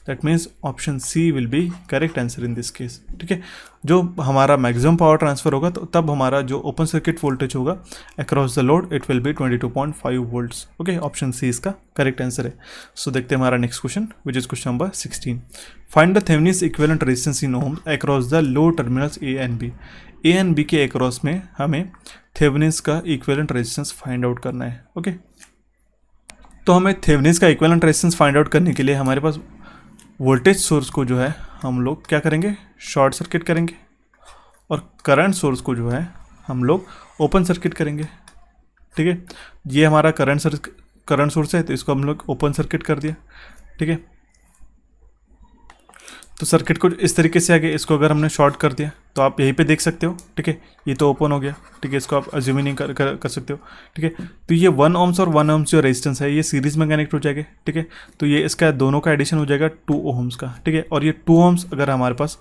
[SPEAKER 1] That means option C will be correct answer in this case, ठीक है। जो हमारा मैक्सिमम पावर ट्रांसफर होगा तो तब हमारा जो ओपन सर्किट वोल्टेज होगा across the load it will be 22.5 volts, okay. Option C इसका करेक्ट आंसर है। सो देखते हैं हमारा next question which is question number 16। Find the Thevenin's equivalent resistance in ohms across the load terminals A and B। A and B के अक्रॉस में हमें थेवेनिन्स का इक्विवेलेंट रेजिस्टेंस फाइंड आउट करना है, ओके। तो हमें थेवेनिन्स का इक्विवेलेंट रेजिस्टेंस फाइंड आउट करने के लिए हमारे पास वोल्टेज सोर्स को जो है हम लोग क्या करेंगे, शॉर्ट सर्किट करेंगे, और करंट सोर्स को जो है हम लोग ओपन सर्किट करेंगे, ठीक है। ये हमारा करंट सोर्स है तो इसको हम लोग ओपन सर्किट कर दिया, ठीक है। तो सर्किट को इस तरीके से आगे इसको अगर हमने शॉर्ट कर दिया तो आप यहीं पे देख सकते हो, ठीक है। ये तो ओपन हो गया, ठीक है। इसको आप अज्यूम ही नहीं कर सकते हो, ठीक है। तो ये 1 ohms और 1 ohms जो रेजिस्टेंस है ये सीरीज में कनेक्ट हो जाएगा, ठीक है। तो ये इसका दोनों का एडिशन हो जाएगा 2 ohms का, ठीक है। और ये 2 ohms अगर हमारे पास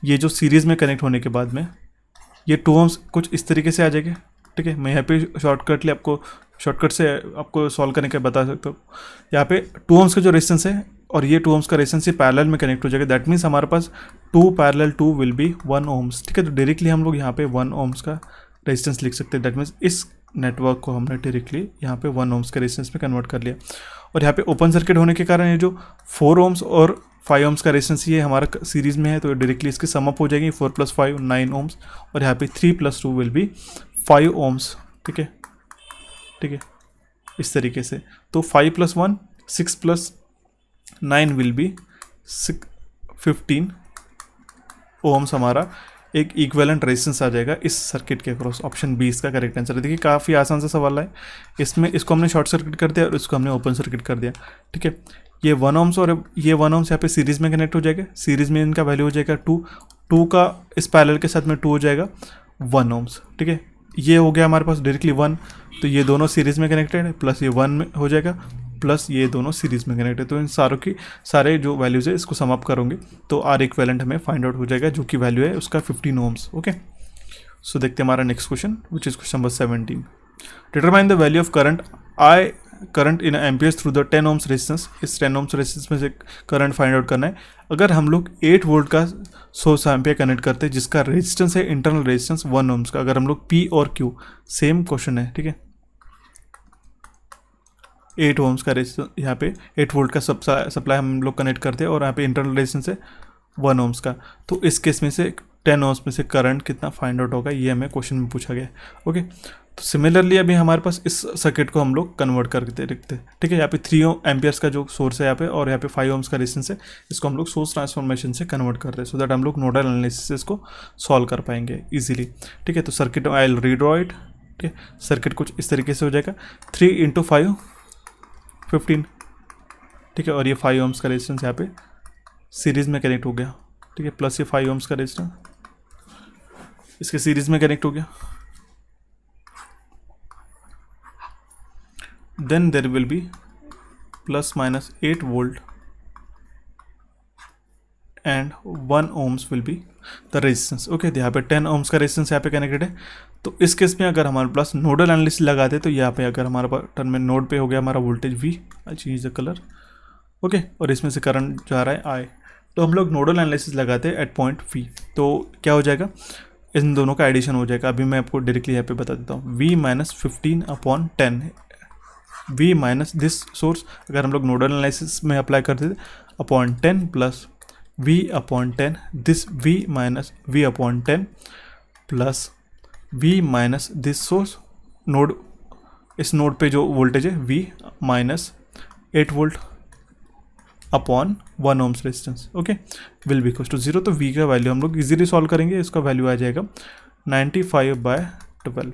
[SPEAKER 1] ये जो सीरीज में कनेक्ट होने के बाद में ये 2 ohms कुछ इस तरीके से आ जाएगा, ठीक है। मैं यहाँ पे शॉर्टकट से आपको सॉल्व करने का बता सकता हूँ। यहाँ पे 2 ohms का जो रेजिस्टेंस है और ये 2 ohms का रेजिस्टेंस ये पैरेलल में कनेक्ट हो जाएगा। दैट मीन्स हमारे पास 2 पैरेलल 2 विल बी 1 ohms, ठीक है। तो डायरेक्टली हम लोग यहाँ पे 1 ohms का रेजिस्टेंस लिख सकते हैं। दैट मीन्स इस नेटवर्क को हमने डायरेक्टली यहाँ पे 1 ohms के रेजिस्टेंस में कन्वर्ट कर लिया। और यहाँ पे ओपन सर्किट होने के कारण ये जो 4 ohms और 5 ohms का रेजिस्टेंस ये हमारा सीरीज में है तो डायरेक्टली इसकी सम अप हो जाएगी, 4 + 5 9 ohms, और यहाँ पे 3 + 2 विल बी 5 ohms, ठीक है, ठीक है। इस तरीके से तो 5 + 1 6 + 9 विल बी 15 ohms हमारा एक इक्विवेलेंट रेजिस्टेंस आ जाएगा इस सर्किट के अक्रॉस। ऑप्शन बी इसका करेक्ट आंसर है। देखिए काफ़ी आसान सा सवाल है, इसमें इसको हमने शॉर्ट सर्किट कर दिया और इसको हमने ओपन सर्किट कर दिया, ठीक है। ये 1 ohms और ये 1 ohms यहाँ पे सीरीज में कनेक्ट हो जाएगा। सीरीज में इनका वैल्यू हो जाएगा 2 का इस पैरेलल के साथ में 2 हो जाएगा 1 ohms, ठीक है। ये हो गया हमारे पास डायरेक्टली 1, तो ये दोनों सीरीज में कनेक्टेड है, प्लस ये 1 में हो जाएगा, प्लस ये दोनों सीरीज में कनेक्ट है। तो इन सारे जो वैल्यूज़ है इसको सम अप करोगे तो आर इक्विवेलेंट हमें फाइंड आउट हो जाएगा, जो कि वैल्यू है उसका 15 ohms, ओके। सो देखते हैं हमारा next question which is question number 17। Determine the value of current in amperes through the 10 ohms resistance. इस 10 ohms रेजिस्टेंस में से करंट फाइंड आउट करना है। अगर हम लोग 8 वोल्ट का सोर्स एम्पियर कनेक्ट करते हैं जिसका रेजिस्टेंस है इंटरनल रेजिस्टेंस 1 ohms का, अगर हम लोग P और Q सेम क्वेश्चन है, ठीक है। 8 ohms का रेजिस्टेंस, यहाँ पे 8 वोल्ट का सप्लाई हम लोग कनेक्ट करते हैं और यहाँ पे इंटरनल रेजिस्टेंस है 1 ohms का। तो इस केस में से 10 ohms में से करंट कितना फाइंड आउट होगा, ये हमें क्वेश्चन में पूछा गया है, ओके। तो सिमिलरली अभी हमारे पास इस सर्किट को हम लोग कन्वर्ट करके देखते हैं, ठीक है। यहाँ पे 3 एम्पियर्स का जो सोर्स है यहाँ पे और यहाँ पे 5 ohms का रेजिस्टेंस है, इसको हम लोग सोर्स ट्रांसफॉर्मेशन से कन्वर्ट करते हैं सो दैट हम लोग नोडल एनालिसिस से इसको सॉल्व कर पाएंगे इजीली, ठीक है। तो circuit I will redraw it, ठीक है। सर्किट कुछ इस तरीके से हो जाएगा 3 × 5 15, ठीक है। और ये 5 ohms का रेजिस्टेंस यहाँ पे सीरीज में कनेक्ट हो गया, ठीक है, प्लस ये 5 ohms का रेजिस्टेंस इसके सीरीज में कनेक्ट हो गया। Then there will be ±8 volt and 1 ohms will be the resistance, okay. यहाँ पे 10 ohms का रेजिस्टेंस यहाँ पे कनेक्टेड है। तो इस केस में अगर हमारे पास नोडल एनालिसिस लगाते तो यहाँ पे अगर हमारा टर्न में नोड पे हो गया हमारा voltage V, change the colour, okay. और इसमें से करंट जा रहा है I, तो हम लोग नोडल एनालिसिस लगाते हैं एट पॉइंट V। तो क्या हो जाएगा, इन दोनों का एडिशन हो जाएगा। अभी मैं आपको डायरेक्टली यहाँ पे बता देता हूँ। V - 15/10 V minus this source अगर हम लोग नोडल एनालिसिस में अप्लाई करते थे upon 10 plus V/10 this V - V/10 plus V minus this source node, इस नोड पे जो वोल्टेज है V minus 8 volt upon 1 ohms resistance, okay, will be equal to 0। तो V का वैल्यू हम लोग इजीली सॉल्व करेंगे, इसका वैल्यू आ जाएगा 95/12।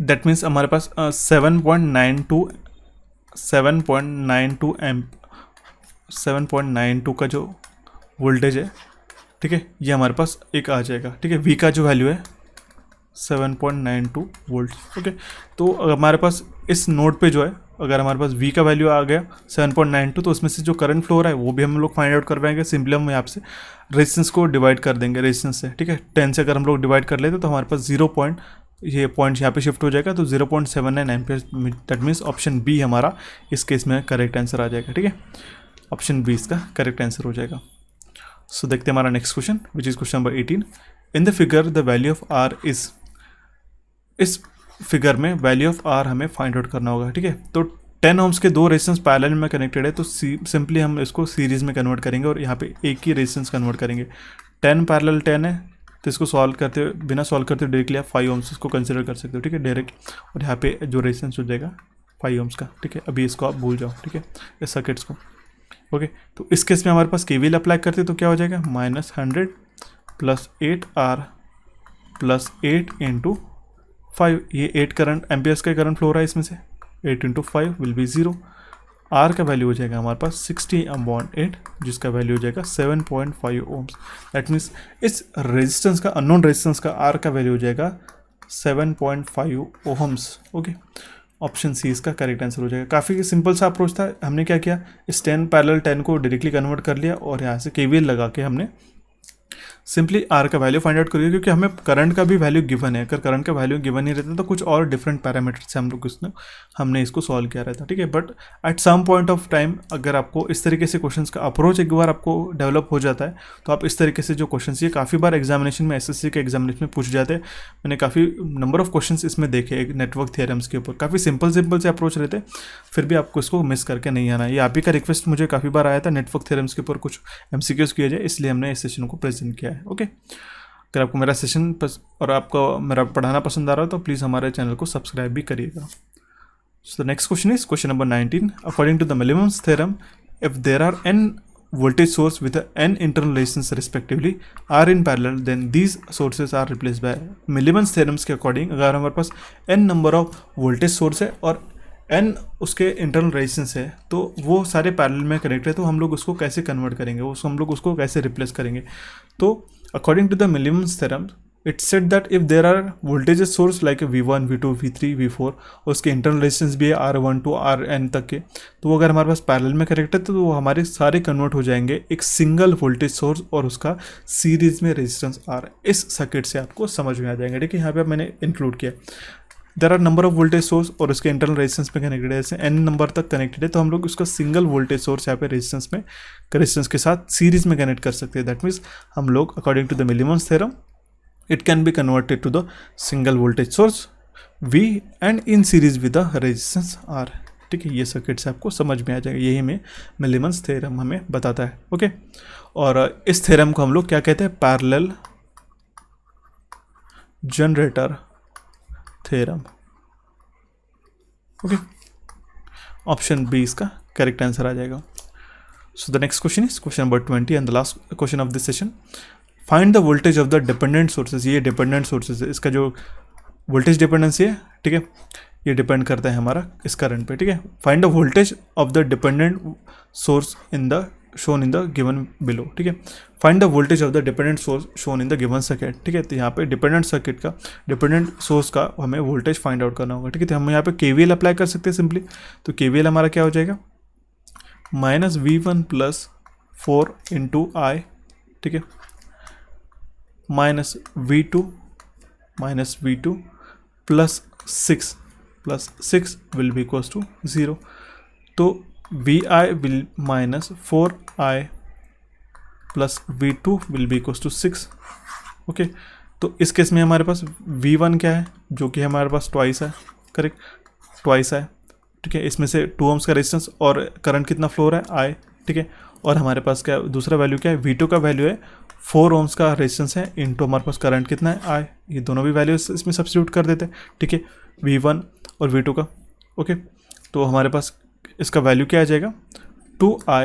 [SPEAKER 1] दैट मीन्स हमारे पास 7.92 का जो वोल्टेज है, ठीक है, ये हमारे पास एक आ जाएगा, ठीक है। V का जो वैल्यू है 7.92 वोल्ट, ओके। तो हमारे पास इस नोड पे जो है, अगर हमारे पास V का वैल्यू आ गया 7.92, तो उसमें से जो करंट फ्लो रहा है वो भी हम लोग फाइंड आउट कर पाएंगे। सिंपली हम यहाँ से रेजिस्टेंस को डिवाइड कर देंगे रेजिस्टेंस से, ठीक है। 10 से अगर हम लोग डिवाइड कर लेते तो हमारे पास 0 पॉइंट, ये पॉइंट यहाँ पे शिफ्ट हो जाएगा, तो 0.79 ampere. That means option B हमारा इस केस में करेक्ट आंसर आ जाएगा, ठीक है। ऑप्शन बी इसका करेक्ट आंसर हो जाएगा। सो देखते हैं हमारा next question, which is question number 18। In the figure the value of R is, इस फिगर में वैल्यू ऑफ आर हमें फाइंड आउट करना होगा, ठीक है। तो 10 ओम्स के दो रेजिस्टेंस पैरेलल में कनेक्टेड है, तो सिंपली हम इसको सीरीज में कन्वर्ट करेंगे और यहाँ पे एक ही रेजिस्टेंस कन्वर्ट करेंगे। 10 पैरेलल 10 है, तो इसको सॉल्व करते हुए, बिना सॉल्व करते हुए डायरेक्टली आप 5 ओम्स इसको कंसिडर कर सकते हो, ठीक है, डायरेक्ट। और यहाँ पे जो रेजिस्टेंस हो जाएगा 5 ओम्स का, ठीक है। अभी इसको आप भूल जाओ, ठीक है, इस सर्किट्स को, ओके। तो इस केस में हमारे पास केवीएल अप्लाई करते हैं तो क्या हो जाएगा, -100 + 8R + 8 × 5, ये 8 करंट एम्पियर्स का करंट फ्लो रहा है इसमें से, 8 × 5 विल बी 0। आर का वैल्यू हो जाएगा हमारे पास 60/8, जिसका वैल्यू हो जाएगा 7.5 ओम्स। दैट मीन्स इस रेजिस्टेंस का, अननोन रेजिस्टेंस का आर का वैल्यू हो जाएगा 7.5 ओम्स, ओके। ऑप्शन सी इसका करेक्ट आंसर हो जाएगा। काफ़ी सिंपल सा अप्रोच था। हमने क्या किया, इस 10 पैरेलल 10 को डायरेक्टली कन्वर्ट कर लिया और यहाँ से केवीएल लगा के हमने सिंपली आर का वैल्यू फाइंड आउट करिए, क्योंकि हमें करंट का भी वैल्यू गिवन है। अगर करंट का वैल्यू गिवन नहीं रहता तो कुछ और डिफरेंट पैरामीटर से हम लोग हमने इसको सॉल्व किया रहता, ठीक है। But at some point of time अगर आपको इस तरीके से क्वेश्चंस का अप्रोच एक बार आपको डेवलप हो जाता है तो आप इस तरीके से जो क्वेश्चंस, ये काफ़ी बार एग्जामिनेशन में, एसएससी के एग्जामिनेशन में पूछ जाते हैं। मैंने काफ़ी नंबर ऑफ क्वेश्चंस इसमें देखे एक नेटवर्क थ्योरम्स के ऊपर, काफ़ी सिंपल से अप्रोच रहते हैं, फिर भी आपको इसको मिस करके नहीं आना। ये आप ही का रिक्वेस्ट मुझे काफ़ी बार आया था, नेटवर्क थ्योरम्स के ऊपर कुछ एमसीक्यूज किया जाए, इसलिए हमने इस सेशन को प्रेजेंट किया है, ओके। अगर आपको मेरा सेशन और आपको मेरा पढ़ाना पसंद आ रहा हो तो प्लीज़ हमारे चैनल को सब्सक्राइब भी करिएगा। So the next question is question number 19। According to the Millman's theorem, if there are n voltage source with n internal resistance respectively are in parallel, then these sources are replaced by Millman's theorems के अकॉर्डिंग, अगर हमारे पास n number of voltage source है और n उसके इंटरनल रेजिस्टेंस है, तो वो सारे पैरेलल में कनेक्ट है, तो हम लोग उसको कैसे कन्वर्ट करेंगे, उसको हम लोग उसको कैसे रिप्लेस करेंगे। तो according to the Millman's theorem, it said that if there are voltage source like V1, V2, V3, V4 और उसके इंटरनल रेजिस्टेंस भी है R1 to Rn तक के, तो वो अगर हमारे पास पैरेलल में कनेक्ट है तो वो हमारे सारे कन्वर्ट हो जाएंगे एक सिंगल वोल्टेज सोर्स और उसका सीरीज में रेजिस्टेंस R। इस सर्किट से आपको समझ में आ जाएंगे, ठीक है। यहाँ पे मैंने इंक्लूड किया, there are number of voltage source और उसके इंटरनल रेजिस्टेंस में कनेक्टेड है, जैसे n नंबर तक कनेक्टेड है, तो हम लोग उसका सिंगल वोल्टेज सोर्स यहाँ पे रेजिस्टेंस के साथ सीरीज में कनेक्ट कर सकते हैं। दैट मीन्स हम लोग according to the Millman's theorem, it can be converted to the single voltage source V and in series with the resistance R, ठीक है। ये सर्किट से आपको समझ में आ जाएगा, यही हमें मिलीमम्स थ्योरम हमें बताता है, ओके। और इस थ्योरम को हम लोग क्या कहते हैं, parallel generator theorem, okay. Option B इसका करेक्ट आंसर आ जाएगा। So the next question is question number 20 and the last question of this session. Find the voltage of the dependent sources. ये डिपेंडेंट सोर्सेज है, इसका जो वोल्टेज डिपेंडेंसी है, ठीक है, ये डिपेंड करता है हमारा इस करंट पे, ठीक है। Find the voltage of the dependent source in the shown in the given below, ठीक है। Find the voltage of the dependent source shown in the given circuit, ठीक है। तो यहाँ पे डिपेंडेंट सर्किट का, डिपेंडेंट सोर्स का हमें वोल्टेज फाइंड आउट करना होगा, ठीक है। तो हम यहाँ पे केवीएल अप्लाई कर सकते हैं सिंपली। तो केवीएल हमारा क्या हो जाएगा, -V1 + 4 × I, ठीक है, -V2 + 6 will be equals to 0। तो VI will -4I + V2 will be equals to 6, okay. तो इस केस में हमारे पास V1 क्या है, जो कि हमारे पास ट्वाइस है, करेक्ट, ट्वाइस है, ठीक है। इसमें से 2 ओम्स का रेजिस्टेंस और करंट कितना फ्लो रहा है, I, ठीक है। और हमारे पास क्या दूसरा वैल्यू क्या है, V2 का वैल्यू है 4 ओम्स का रेजिस्टेंस है, इनटू हमारे पास करंट कितना है I, ये दोनों भी वैल्यू इसमें सब्स्टिट्यूट कर देते हैं, ठीक है, V1 और V2 का। ओके, तो हमारे पास इसका वैल्यू क्या आ जाएगा 2I,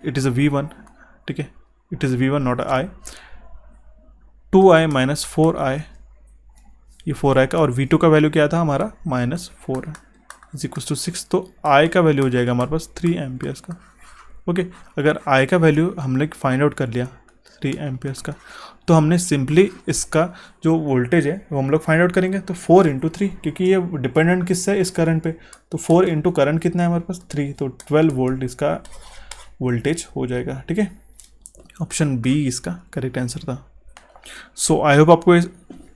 [SPEAKER 1] it is a V1, ठीक है, it is V1 not I, 2I minus 4I, ये 4I का, और V2 का वैल्यू क्या था हमारा -4 इज इक्वल टू 6, तो I का वैल्यू हो जाएगा हमारे पास 3 एम्पियर्स का। ओके, अगर I का वैल्यू हमने फाइंड आउट कर लिया 3 एम्पियर्स का, तो हमने सिंपली इसका जो वोल्टेज है वो हम लोग फाइंड आउट करेंगे, तो 4 इंटू 3, क्योंकि ये डिपेंडेंट किससे है, इस करंट पे, तो 4 इंटू करंट कितना है हमारे पास 3, तो 12 वोल्ट इसका वोल्टेज हो जाएगा, ठीक है। ऑप्शन बी इसका करेक्ट आंसर था। सो आई होप आपको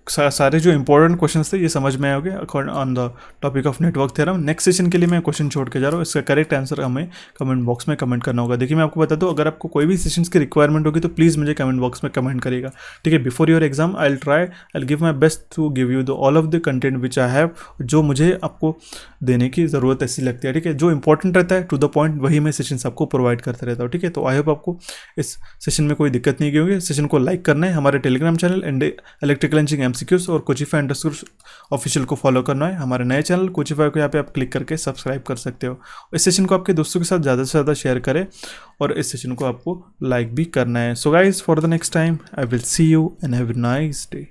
[SPEAKER 1] सारे जो इंपॉर्टेंट क्वेश्चंस थे ये समझ में आए on the topic of network theorem. Next session के लिए मैं क्वेश्चन छोड़ के जा रहा हूँ, इसका करेक्ट आंसर हमें कमेंट बॉक्स में कमेंट करना होगा। देखिए मैं आपको बता दूँ, अगर आपको कोई भी सेशंस की रिक्वायरमेंट होगी तो प्लीज़ मुझे कमेंट बॉक्स में कमेंट करिएगा, ठीक है। Before your exam I will give my best to give you the all of the content which I have, जो मुझे आपको देने की ज़रूरत ऐसी लगती है, ठीक है। जो इंपॉर्टेंट रहता है टू द पॉइंट वही मैं सेशंस आपको प्रोवाइड करता रहता हूँ, ठीक है। तो आई होप आपको इस सेशन में कोई दिक्कत नहीं होगी। सेशन को लाइक करना है, हमारे Telegram channel and electrical engineering MCQs और कोचिफाई ऑफिशियल को फॉलो करना है। हमारे नए चैनल कोचिफाई को यहाँ पे आप क्लिक करके सब्सक्राइब कर सकते हो। इस सेशन को आपके दोस्तों के साथ ज़्यादा से ज़्यादा शेयर करें और इस सेशन को आपको लाइक भी करना है। So guys, for the next time I will see you and have a nice day.